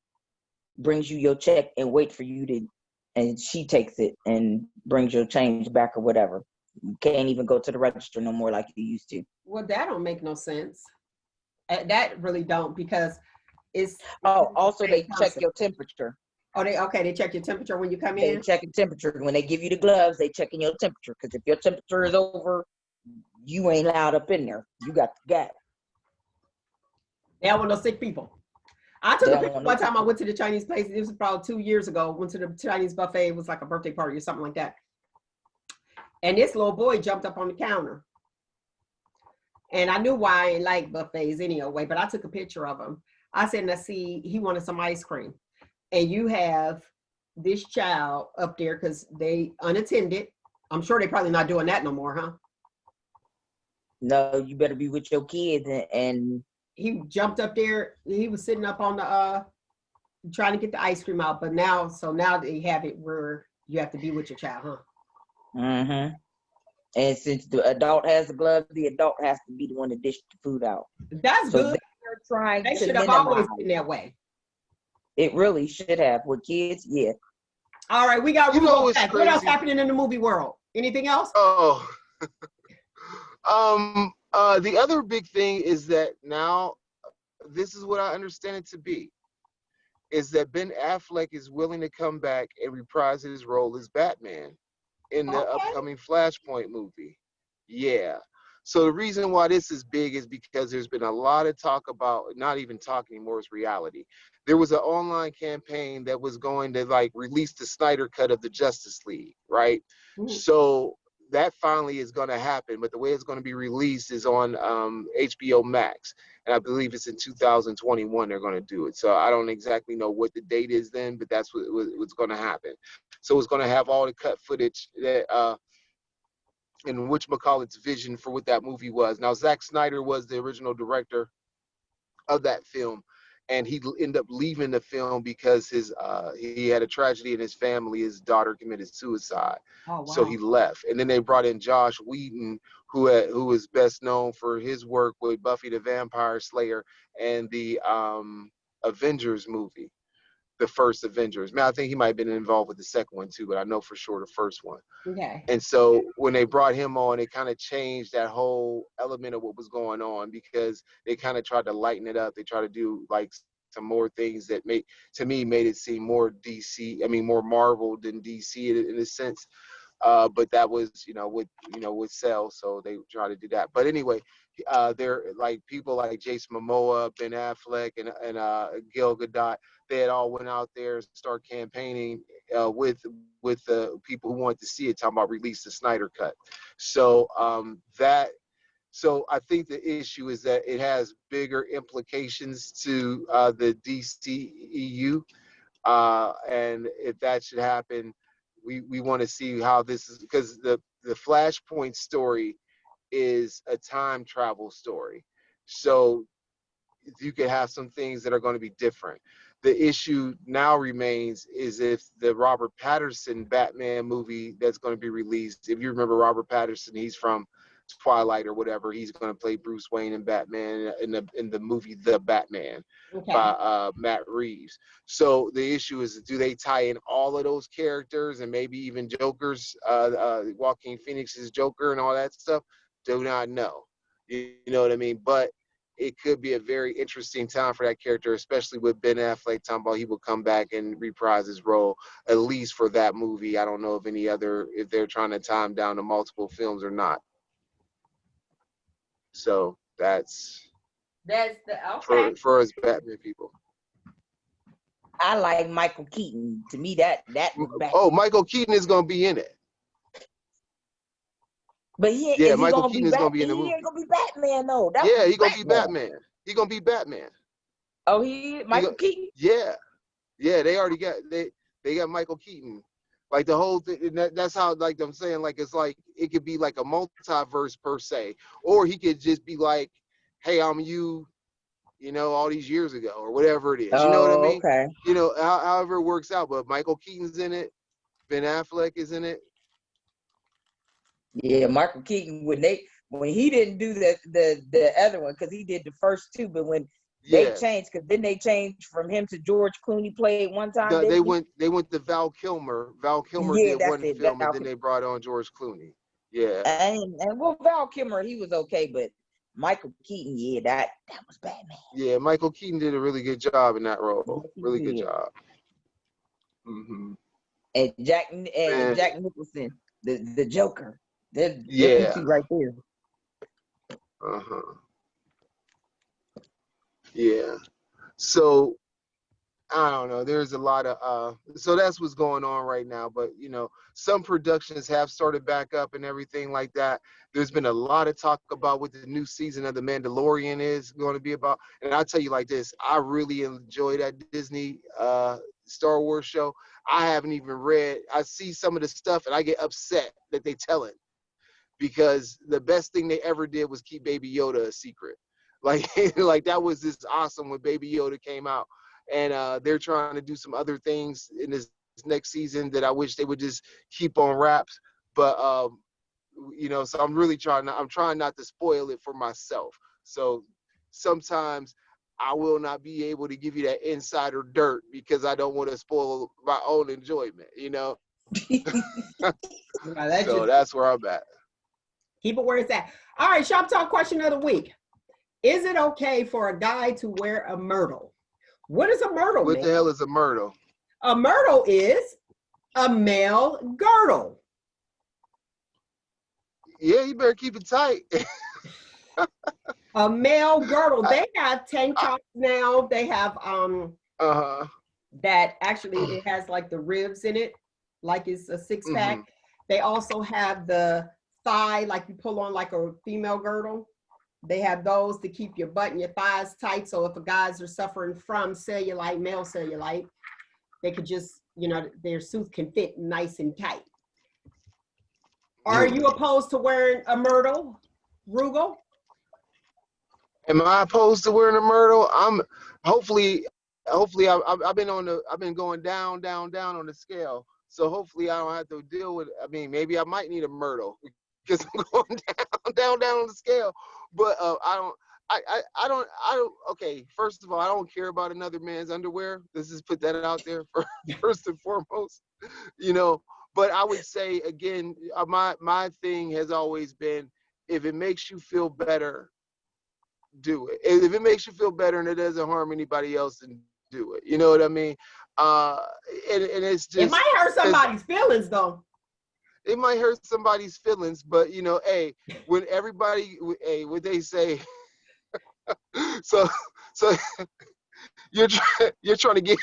brings you your check and wait for you to, and she takes it and brings your change back or whatever. You can't even go to the register no more like you used to. Well, that don't make no sense. That really don't, because it's. Also they check your temperature. They check your temperature when you come in? They check your temperature. When they give you the gloves, they checking your temperature, because if your temperature is over, you ain't allowed up in there. You got the gap. They don't want no sick people. I took a picture one time. I went to the Chinese place. This was probably 2 years ago. Went to the Chinese buffet. It was like a birthday party or something like that. And this little boy jumped up on the counter. And I knew why I didn't like buffets anyway, but I took a picture of him. I said, let's see, he wanted some ice cream. And you have this child up there because they unattended. I'm sure they're probably not doing that no more, huh? No, you better be with your kids. And he jumped up there. He was sitting up on the, trying to get the ice cream out. But now they have it where you have to be with your child, huh? Mm-hmm. And since the adult has the glove, the adult has to be the one to dish the food out. That's so good. They're trying they to should have minimize. always been that way. It really should have. With kids, yeah. All right, we got Roogle Nyk. What else crazy? happening in the movie world? Anything else? Oh, the other big thing is that now, this is what I understand it to be, is that Ben Affleck is willing to come back and reprise his role as Batman in the upcoming Flashpoint movie. Yeah. So the reason why this is big is because there's been a lot of talk about, not even talk anymore, it's reality. There was an online campaign that was going to like release the Snyder cut of the Justice League, right? So that finally is going to happen, but the way it's going to be released is on HBO Max. And I believe it's in 2021 they're going to do it. So I don't exactly know what the date is then, but that's what's going to happen. So it's going to have all the cut footage that and whatchamacallit's vision for what that movie was. Now, Zack Snyder was the original director of that film, and he ended up leaving the film because he had a tragedy in his family. His daughter committed suicide. Oh, wow. So he left. And then they brought in Josh Whedon, who is best known for his work with Buffy the Vampire Slayer and the Avengers movie. The first Avengers. Man, I think he might have been involved with the second one too, but I know for sure the first one. Okay. And so when they brought him on, it kind of changed that whole element of what was going on, because they kind of tried to lighten it up. They tried to do like some more things that made it seem more DC. I mean, more Marvel than DC in a sense. But that was, would sell, so they try to do that. But anyway, they're like people like Jason Momoa, Ben Affleck, and Gal Gadot. They had all went out there and start campaigning with the people who wanted to see it, talking about release the Snyder cut. So So I think the issue is that it has bigger implications to the DCEU, and if that should happen, we want to see how this is, because the Flashpoint story is a time travel story. So you could have some things that are going to be different. The issue now remains is if the Robert Pattinson Batman movie that's going to be released, if you remember Robert Pattinson, he's from Twilight or whatever, he's going to play Bruce Wayne and Batman in the movie The Batman by Matt Reeves. So the issue is, do they tie in all of those characters and maybe even Joker's, Joaquin Phoenix's Joker and all that stuff? Do not know. You know what I mean? But it could be a very interesting time for that character, especially with Ben Affleck talking about he will come back and reprise his role, at least for that movie. I don't know if they're trying to tie him down to multiple films or not. So that's the okay. for us Batman people. I like Michael Keaton. To me, that was back. Oh, Michael Keaton is going to be in it. But he Yeah, is he Michael gonna Keaton be is gonna Batman? be in the He movie. ain't gonna be Batman though. That Yeah, was he gonna be Batman. Batman. He gonna be Batman. Oh, Michael Go, Keaton. yeah, yeah. They already got they got Michael Keaton. Like the whole thing. That's how like I'm saying. Like it's like it could be like a multiverse per se, or he could just be like, hey, I'm you. You know, all these years ago or whatever it is. You know what I Oh, mean? okay. You know, however it works out. But Michael Keaton's in it. Ben Affleck is in it. Yeah, Michael Keaton when he didn't do the other one because he did the first two, but when they Yeah. changed, because then they changed from him to George Clooney played one time, They didn't he? went to Val Kilmer. Val Kilmer Yeah, did that's one it. film, and Val then Kilmer. they brought on George Clooney. Yeah. And well, Val Kilmer, he was okay, but Michael Keaton, yeah, that was Batman. Yeah, Michael Keaton did a really good job in that role. Yes, Really he good did. job. Mm-hmm. And Jack Nicholson, the Joker. They're them Yeah. two right there. Uh-huh. Yeah. So I don't know. There's a lot of so that's what's going on right now. But you know, some productions have started back up and everything like that. There's been a lot of talk about what the new season of The Mandalorian is going to be about. And I'll tell you like this, I really enjoy that Disney Star Wars show. I haven't even read, I see some of the stuff and I get upset that they tell it, because the best thing they ever did was keep Baby Yoda a secret. Like, like that was just awesome when Baby Yoda came out. And they're trying to do some other things in this next season that I wish they would just keep on wraps. But you know, so I'm trying not to spoil it for myself. So sometimes I will not be able to give you that insider dirt because I don't want to spoil my own enjoyment, you know. So that's where I'm at. Keep it where it's at. All right, Shop Talk question of the week. Is it okay for a guy to wear a myrtle? What is a myrtle, What man? the hell is a myrtle? A myrtle is a male girdle. Yeah, you better keep it tight. A male girdle. They have tank tops now. They have that actually it has like the ribs in it, like it's a six pack. Mm-hmm. They also have the thigh, like you pull on like a female girdle. They have those to keep your butt and your thighs tight. So if the guys are suffering from cellulite, male cellulite, they could just, you know, their suits can fit nice and tight. Are you opposed to wearing a myrtle, Roogle? Am I opposed to wearing a myrtle? I'm hopefully I've been going down on the scale. So hopefully I don't have to deal with, I mean, maybe I might need a myrtle because I'm going down on the scale. But I don't, okay, first of all, I don't care about another man's underwear. Let's just put that out there first and foremost, you know. But I would say, again, my thing has always been, if it makes you feel better, do it. If it makes you feel better and it doesn't harm anybody else, then do it. You know what I mean? And it's just, it might hurt somebody's feelings though. It might hurt somebody's feelings, but you know, hey, when everybody, hey, what they say, so you're trying to give,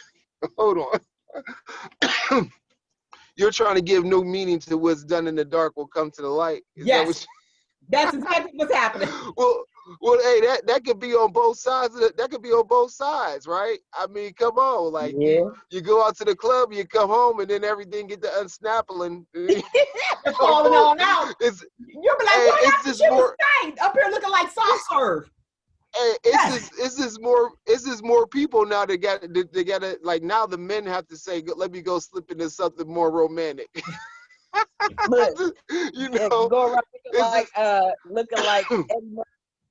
hold on, you're trying to give no meaning to what's done in the dark will come to the light. Is yes, that what that's exactly what's happening. Well, hey, that could be on both sides. That could be on both sides, right? I mean, come on, like you go out to the club, you come home, and then everything get to unsnappling. You're falling on out. You'll be like, what happened? She was tight up here looking like soft serve. Hey, it's just more people now that got it. Like now, the men have to say, "Let me go slip into something more romantic." Look, you know, go around looking like Eddie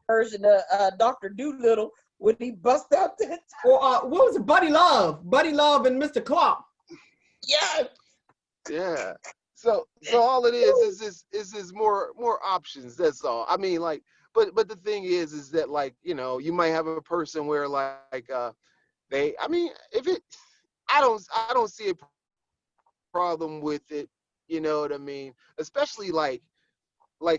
version of Dr. Doolittle when he bust out to the top. Or what was it? Buddy Love and Mr. Clark. Yeah. Yeah. So all it is just more options. That's all. I mean, like, but the thing is that, like, you know, you might have a person where like they, I mean, if it, I don't see a problem with it. You know what I mean? Especially like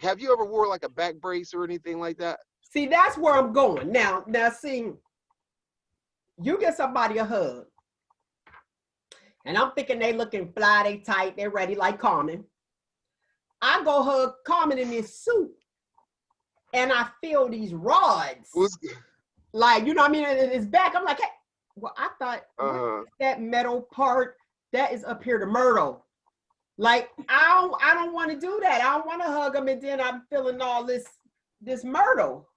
have you ever wore like a back brace or anything like that? See, that's where I'm going. Now see, you get somebody a hug, and I'm thinking they looking fly, they tight, they're ready like Carmen. I go hug Carmen in this suit, and I feel these rods. Like, you know what I mean? In his back. I'm like, hey, well, I thought, what is that metal part that is up here to Myrtle? Like, I don't want to do that. I don't want to hug him, and then I'm feeling all this Myrtle.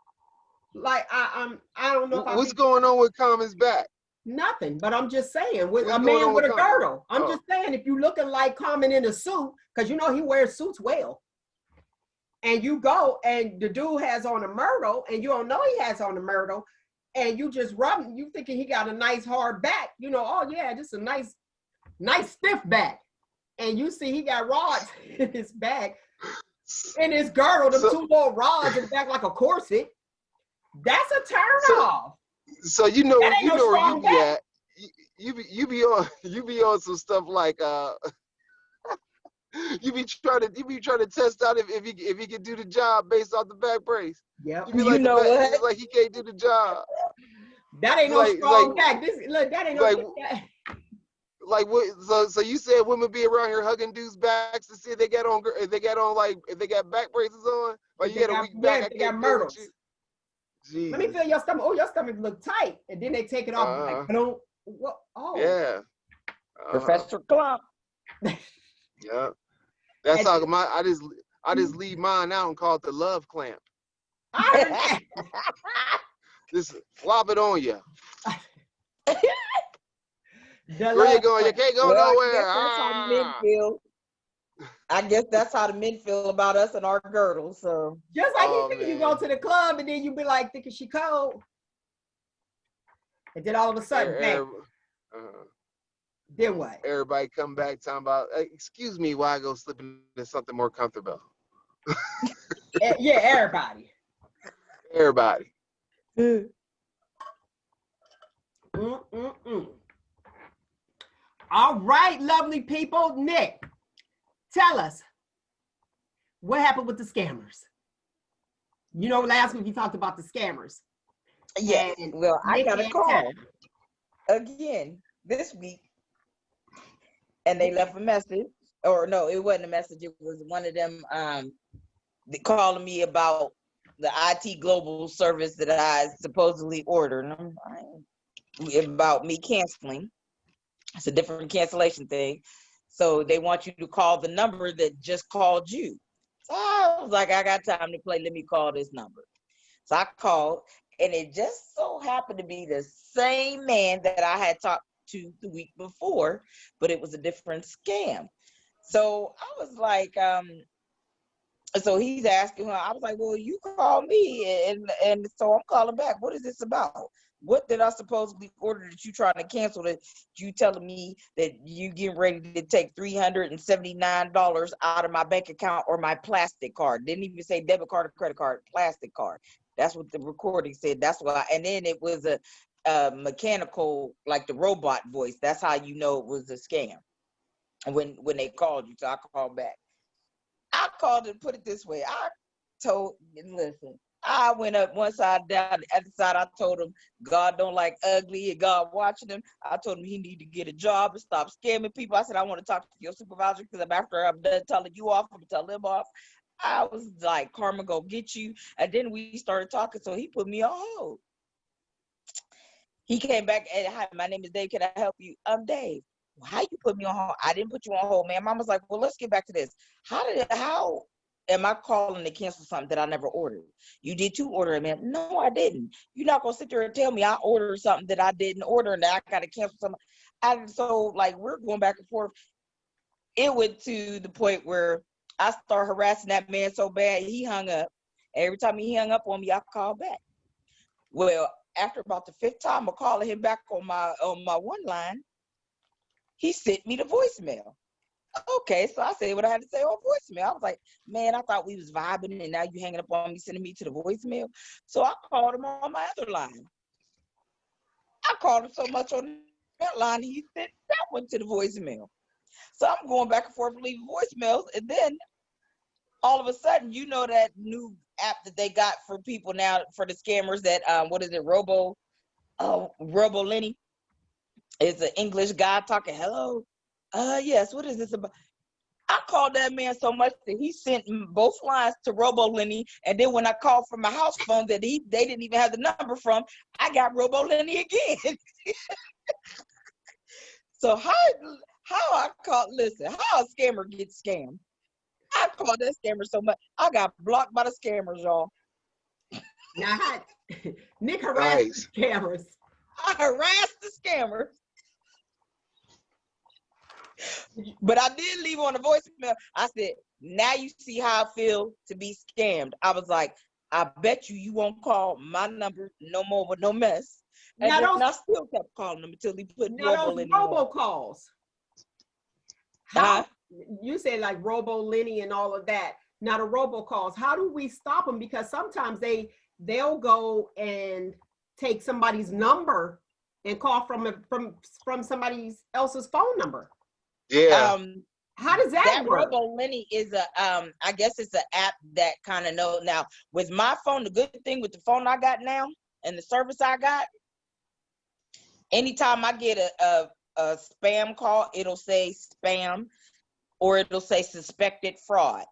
Like, I don't know. What's going on with Carmen's back? Nothing, but I'm just saying, with a man with a girdle. I'm just saying, if you looking like Carmen in a suit, because you know he wears suits well, and you go and the dude has on a Myrtle, and you don't know he has on a Myrtle, and you just rubbing, you thinking he got a nice hard back, you know, oh yeah, just a nice stiff back, and you see he got rods in his back, in his girdle, the two little rods in the back like a corset. That's a turn off. So you know where you be at. You be on some stuff like you be trying to test out if he can do the job based off the back brace. Yeah. You know what? Like he can't do the job. That ain't no strong back. That ain't no back. Like what? So you said women be around here hugging dudes' backs to see if they got back braces on. Like you got a weak back. They got myrtles. Jesus. Let me feel your stomach. Oh, your stomach look tight, and then they take it off. Like, don't. What? Oh. Yeah. Professor Clump. Yeah. That's how I just leave mine out and call it the love clamp. I heard that. Just flop it on you. Where you going? You can't go nowhere. I guess that's how the men feel about us and our girdles. So just like you go to the club and then you be like thinking she cold, and then all of a sudden, then what? Everybody come back talking about, excuse me, while I go slipping into something more comfortable. Yeah, everybody. Everybody. All right, lovely people. Nick, tell us, what happened with the scammers? You know, last week you talked about the scammers. Yeah, well, I got a call again this week, and they left a message, or no, it wasn't a message. It was one of them calling me about the IT global service that I supposedly ordered, about me canceling. It's a different cancellation thing. So they want you to call the number that just called you. So I was like, I got time to play. Let me call this number. So I called, and it just so happened to be the same man that I had talked to the week before, but it was a different scam. So I was like, so he's asking her, I was like, well, you called me, and so I'm calling back. What is this about? What did I supposedly order that you trying to cancel, that you telling me that you getting ready to take $379 out of my bank account or my plastic card? Didn't even say debit card or credit card, plastic card. That's what the recording said. That's why. And then it was a mechanical, like the robot voice. That's how you know it was a scam when they called you. So I called back. I called and put it this way. Listen, I went up one side, down the other side. I told him God don't like ugly and God watching him. I told him he need to get a job and stop scamming people. I said, I want to talk to your supervisor, because after I'm done telling you off, I'm going to tell them off. I was like, karma go get you. And then we started talking, so he put me on hold. He came back and, hi, my name is Dave. Can I help you? I'm Dave. Well, how you put me on hold? I didn't put you on hold, man. Mom was like, well, let's get back to this. How am I calling to cancel something that I never ordered? You did too order it, man. No, I didn't. You're not going to sit there and tell me I ordered something that I didn't order and that I got to cancel something. And so, like, we're going back and forth. It went to the point where I started harassing that man so bad, he hung up. Every time he hung up on me, I called back. Well, after about the 5th time of calling him back on my one line, he sent me the voicemail. Okay, so I said what I had to say on voicemail. I was like, man, I thought we was vibing, and now you hanging up on me, sending me to the voicemail. So I called him on my other line. I called him so much on that line, he sent that one to the voicemail. So I'm going back and forth leaving voicemails, and then all of a sudden, you know that new app that they got for people now, for the scammers, that what is it, Roogle Nyk? It's an English guy talking, hello. Yes, what is this about? I called that man so much that he sent both lines to Roogle Nyk, and then when I called from my house phone that they didn't even have the number from, I got Roogle Nyk again. So how I called? Listen, how a scammer gets scammed? I called that scammer so much I got blocked by the scammers, y'all. Now, Nick harassed the scammers. I harassed the scammers. But I did leave on a voicemail. I said, now you see how I feel to be scammed. I was like, I bet you won't call my number no more with no mess. And then I still kept calling them until he put Roogle in. Robocalls. How you say like Roogle Nyk and all of that. Now the robocalls, how do we stop them? Because sometimes they'll go and take somebody's number and call from somebody else's phone number. Yeah. How does that work? Roogle Nyk is I guess it's an app that kind of knows. Now with my phone, the good thing with the phone I got now and the service I got, anytime I get a spam call, it'll say spam or it'll say suspected fraud.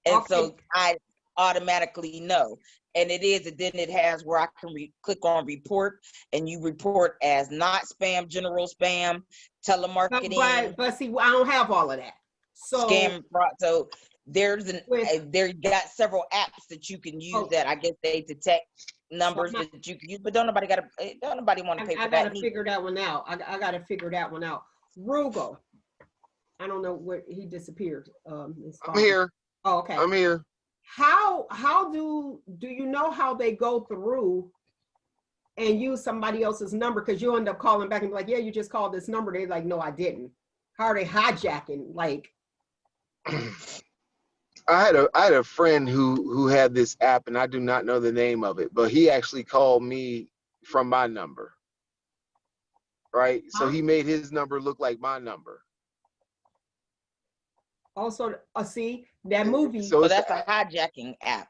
And so I automatically know. And it is, and then it has where I can click on report, and you report as not spam, general spam, telemarketing. But see, I don't have all of that. So scam, fraud. So there got several apps that you can use that I guess they detect numbers that you can use, but don't nobody want to pay for that. I gotta figure that one out. I gotta figure that one out. Roogle, I don't know where he disappeared. I'm here. Oh, okay. I'm here. How do you know how they go through and use somebody else's number? Because you end up calling back and be like, yeah, you just called this number. They're like, no, I didn't. How are they hijacking? Like, I had a friend who had this app, and I do not know the name of it, but he actually called me from my number. Right? So he made his number look like my number. Also, see that movie. So that's a hijacking app.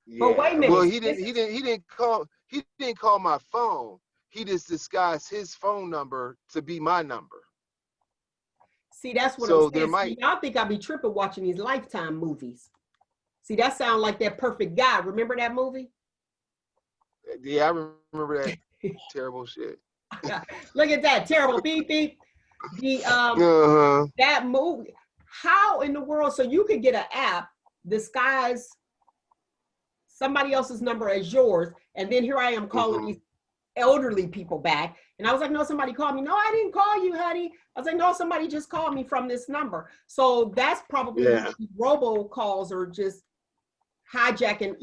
Yeah. But wait a minute. Well, he didn't call my phone. He just disguised his phone number to be my number. See, that's what I'm saying. Y'all think I be tripping watching these Lifetime movies. See, that sound like That Perfect Guy. Remember that movie? Yeah, I remember that terrible shit. Look at that terrible beep beep. That movie. How in the world? So you could get an app, disguise somebody else's number as yours, and then here I am calling these elderly people back. And I was like, no, somebody called me. No, I didn't call you, honey. I was like, no, somebody just called me from this number. So that's probably robocalls are just hijacking.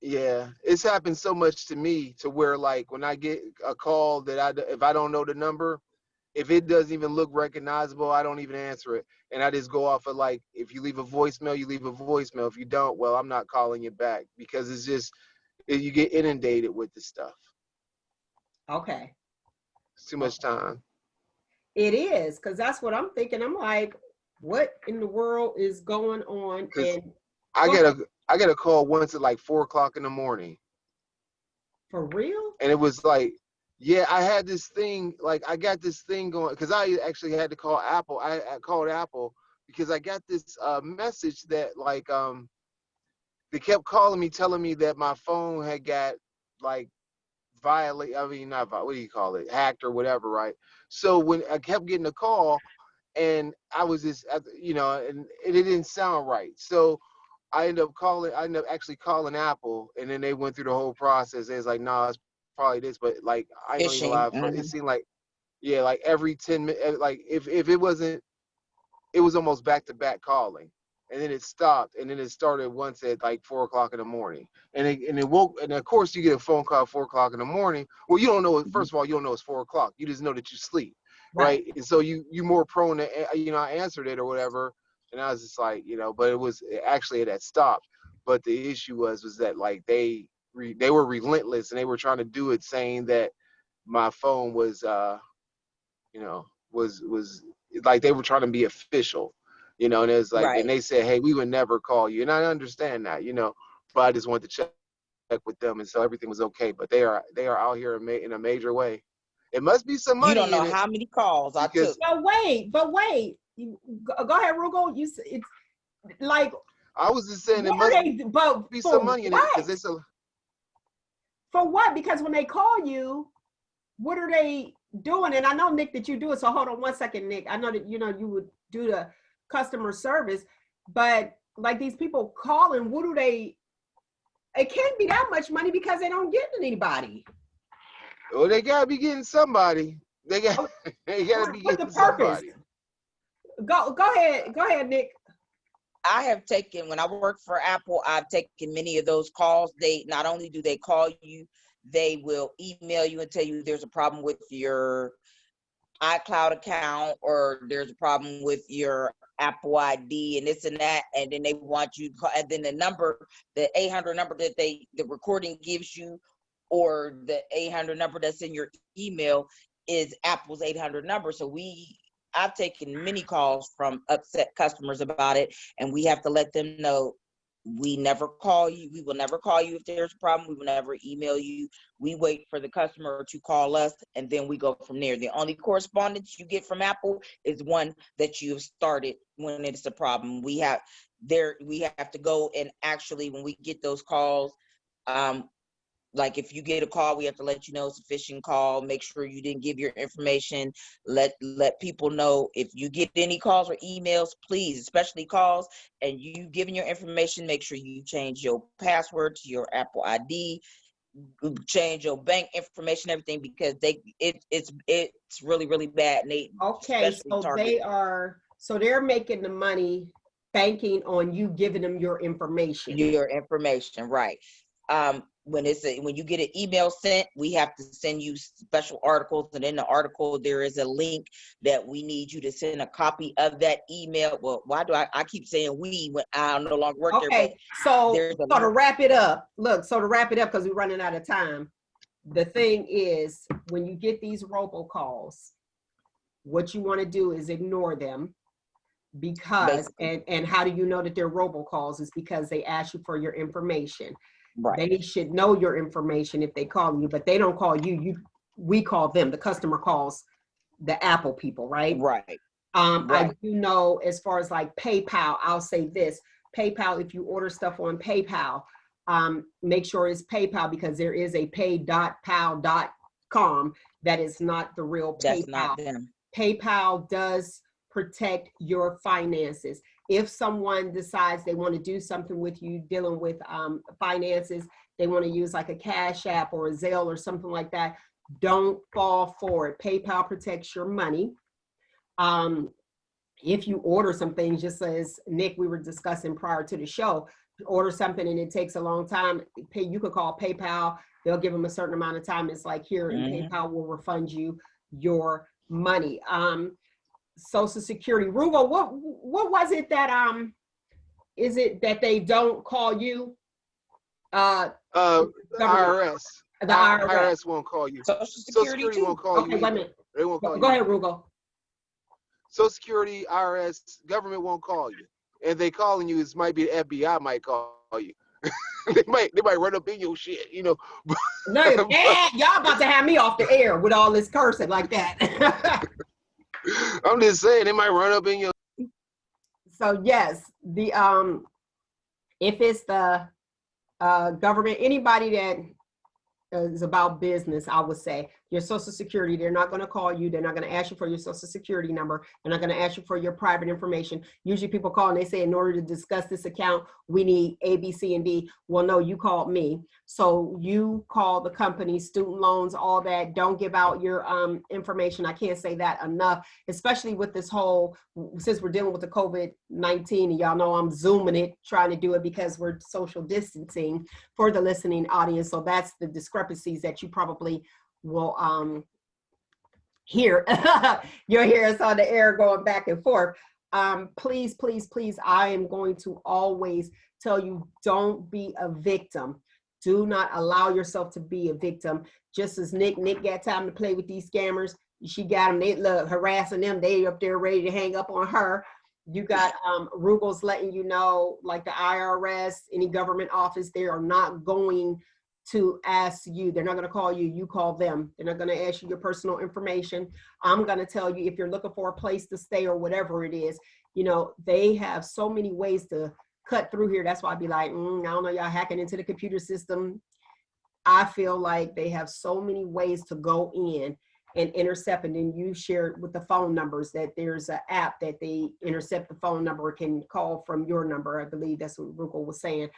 Yeah, it's happened so much to me to where like when I get a call that if I don't know the number, if it doesn't even look recognizable, I don't even answer it. And I just go off of like, if you leave a voicemail, you leave a voicemail. If you don't, well, I'm not calling you back, because it's just, you get inundated with the stuff. Okay. It's too much time. It is, because that's what I'm thinking. I'm like, what in the world is going on? And I get a call once at like 4 o'clock in the morning. For real? And it was like, yeah, I had this thing, like I got this thing going, because I actually had to call Apple. I called Apple because I got this message that like, they kept calling me, telling me that my phone had got like hacked or whatever, right? So when I kept getting a call, and I was just, and it didn't sound right. So I ended up actually calling Apple, and then they went through the whole process. They was like, nah, it's probably this, but like I don't even lie. It seemed like, yeah, like every 10 minutes, like if it wasn't, it was almost back-to-back calling, and then it stopped, and then it started once at like 4 o'clock in the morning, and it woke, and of course you get a phone call at 4 o'clock in the morning. Well, you don't know. First of all, you don't know it's 4 o'clock. You just know that you sleep, right? And so you more prone to, I answered it or whatever, and I was just like, but it had stopped. But the issue was that like they were relentless, and they were trying to do it saying that my phone was was like they were trying to be official, and it was like, and they said, hey, we would never call you, and I understand that, but I just wanted to check with them, and so everything was okay. But they are out here in a major way. It must be some money. You don't know how many calls I took. But wait, go ahead, Roogle. It's like, I was just saying it what must are they, but be for some money in it because what? it's a. For what? Because when they call you, what are they doing? And I know, Nick, that you do it. So hold on one second, Nick. I know that, you know, you would do the customer service, but like these people calling, what do they, it can't be that much money because they don't get anybody. Well, they gotta be getting somebody. They got they gotta be What's the getting purpose? somebody. Go ahead, Nick. I have taken, when I worked for Apple, I've taken many of those calls. They not only do they call you, they will email you and tell you there's a problem with your iCloud account, or there's a problem with your Apple ID and this and that, and then they want you to call, and then the number, the 800 number that the recording gives you, or the 800 number that's in your email is Apple's 800 number. So I've taken many calls from upset customers about it, and we have to let them know, we never call you. We will never call you if there's a problem. We will never email you. We wait for the customer to call us, and then we go from there. The only correspondence you get from Apple is one that you have started when it's a problem. We have to go and actually, when we get those calls, like if you get a call, we have to let you know it's a phishing call. Make sure you didn't give your information. Let people know if you get any calls or emails, please, especially calls, and you giving your information, make sure you change your password to your Apple ID, change your bank information, everything, because it's really, really bad. And they Okay, so they're making the money banking on you giving them your information. Your information, right. When you get an email sent, we have to send you special articles, and in the article there is a link that we need you to send a copy of that email. Well, why do I keep saying we when I no longer work there? Okay, so to wrap it up, because we're running out of time. The thing is, when you get these robocalls, what you want to do is ignore them, because and how do you know that they're robocalls? Is because they ask you for your information. Right. They should know your information if they call you, but they don't call you. We call them. The customer calls the Apple people, right? Right. I do know, as far as like PayPal, I'll say this: PayPal, if you order stuff on PayPal, make sure it's PayPal, because there is a pay.pal.com that is not the real PayPal. That's not them. PayPal does protect your finances. If someone decides they want to do something with you dealing with finances, they want to use like a Cash App or a Zelle or something like that, don't fall for it. PayPal protects your money. If you order some things, just as Nick, we were discussing prior to the show, order something and it takes a long time, you could call PayPal. They'll give them a certain amount of time. It's like here, and PayPal will refund you your money. Social Security, Roogle, what was it that is it that they don't call you? IRS. The IRS won't call you. Social Security won't call you. Okay, wait a minute. They won't call you. Go ahead, Roogle. Social Security, IRS, government won't call you. And they calling you, it might be the FBI might call you. they might run up in your shit, you know. No, y'all about to have me off the air with all this cursing like that. I'm just saying, they might run up in your. So yes, the if it's the government, anybody that is about business, I would say your Social Security, they're not going to call you. They're not going to ask you for your Social Security number. They're not going to ask you for your private information. Usually people call and they say, in order to discuss this account, we need A, B, C, and D. Well, no, you called me. So you call the company, student loans, all that. Don't give out your information. I can't say that enough, especially with this whole, since we're dealing with the COVID-19, and y'all know I'm Zooming it, trying to do it because we're social distancing for the listening audience. So that's the discrepancies that you probably will hear. You'll hear us on the air going back and forth. Please, please, please, I am going to always tell you, don't be a victim. Do not allow yourself to be a victim. Just as Nick got time to play with these scammers. She got them, they look harassing them. They up there ready to hang up on her. You got Ruggles letting you know, like the IRS, any government office, they are not going to ask you. They're not going to call you, you call them. They're not going to ask you your personal information. I'm going to tell you if you're looking for a place to stay or whatever it is. You know, they have so many ways to cut through here. That's why I'd be like, I don't know, y'all hacking into the computer system. I feel like they have so many ways to go in and intercept. And then you shared with the phone numbers that there's an app that they intercept the phone number, can call from your number. I believe that's what Roogle was saying,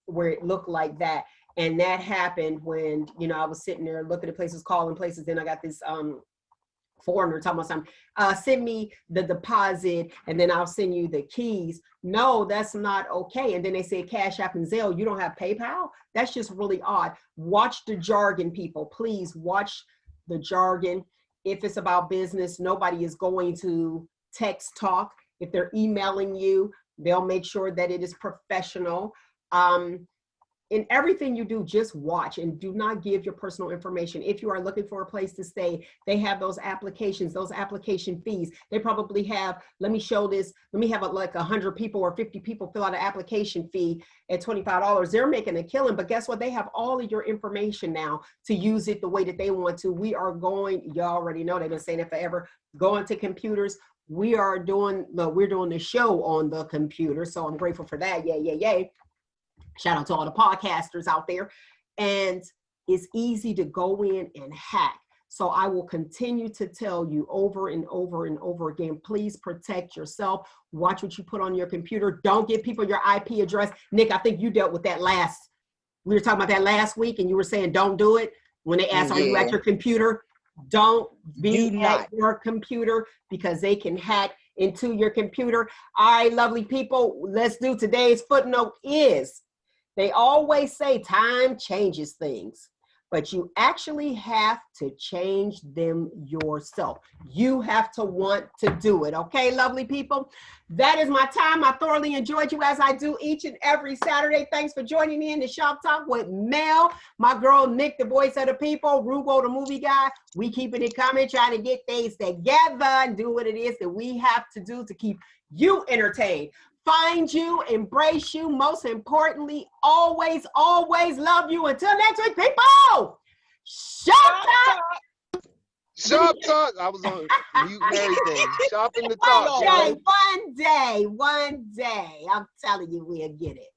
where it looked like that. And that happened when, you know, I was sitting there looking at places, calling places. Then I got this foreigner talking about something, send me the deposit and then I'll send you the keys. No, that's not okay. And then they say Cash App and Zelle, you don't have PayPal? That's just really odd. Watch the jargon, people. Please watch the jargon. If it's about business, nobody is going to text talk. If they're emailing you, they'll make sure that it is professional. In everything you do, just watch and do not give your personal information. If you are looking for a place to stay, they have those applications, those application fees. They probably have, let me show this, let me have like 100 people or 50 people fill out an application fee at $25. They're making a killing, but guess what? They have all of your information now to use it the way that they want to. We are going, you already know, they've been saying it forever, going to computers. We're doing the show on the computer. So I'm grateful for that. Yay, yay, yay. Shout out to all the podcasters out there. And it's easy to go in and hack. So I will continue to tell you over and over and over again, please protect yourself. Watch what you put on your computer. Don't give people your IP address. Nick, I think you dealt with that we were talking about that last week and you were saying, don't do it. When they ask, are you at your computer? Don't be at your computer because they can hack into your computer. All right, lovely people, let's do today's footnote is, they always say time changes things, but you actually have to change them yourself. You have to want to do it. Okay, lovely people? That is my time. I thoroughly enjoyed you as I do each and every Saturday. Thanks for joining me in the Shop Talk with Mel. My girl, Nick, the voice of the people. Roogle, the movie guy. We keeping it coming, trying to get things together and do what it is that we have to do to keep you entertained. Find you, embrace you, most importantly, always, always love you. Until next week, people, Shop Talk. Shop Talk. I was on mute and everything. Shop in the talk. One day. I'm telling you, we'll get it.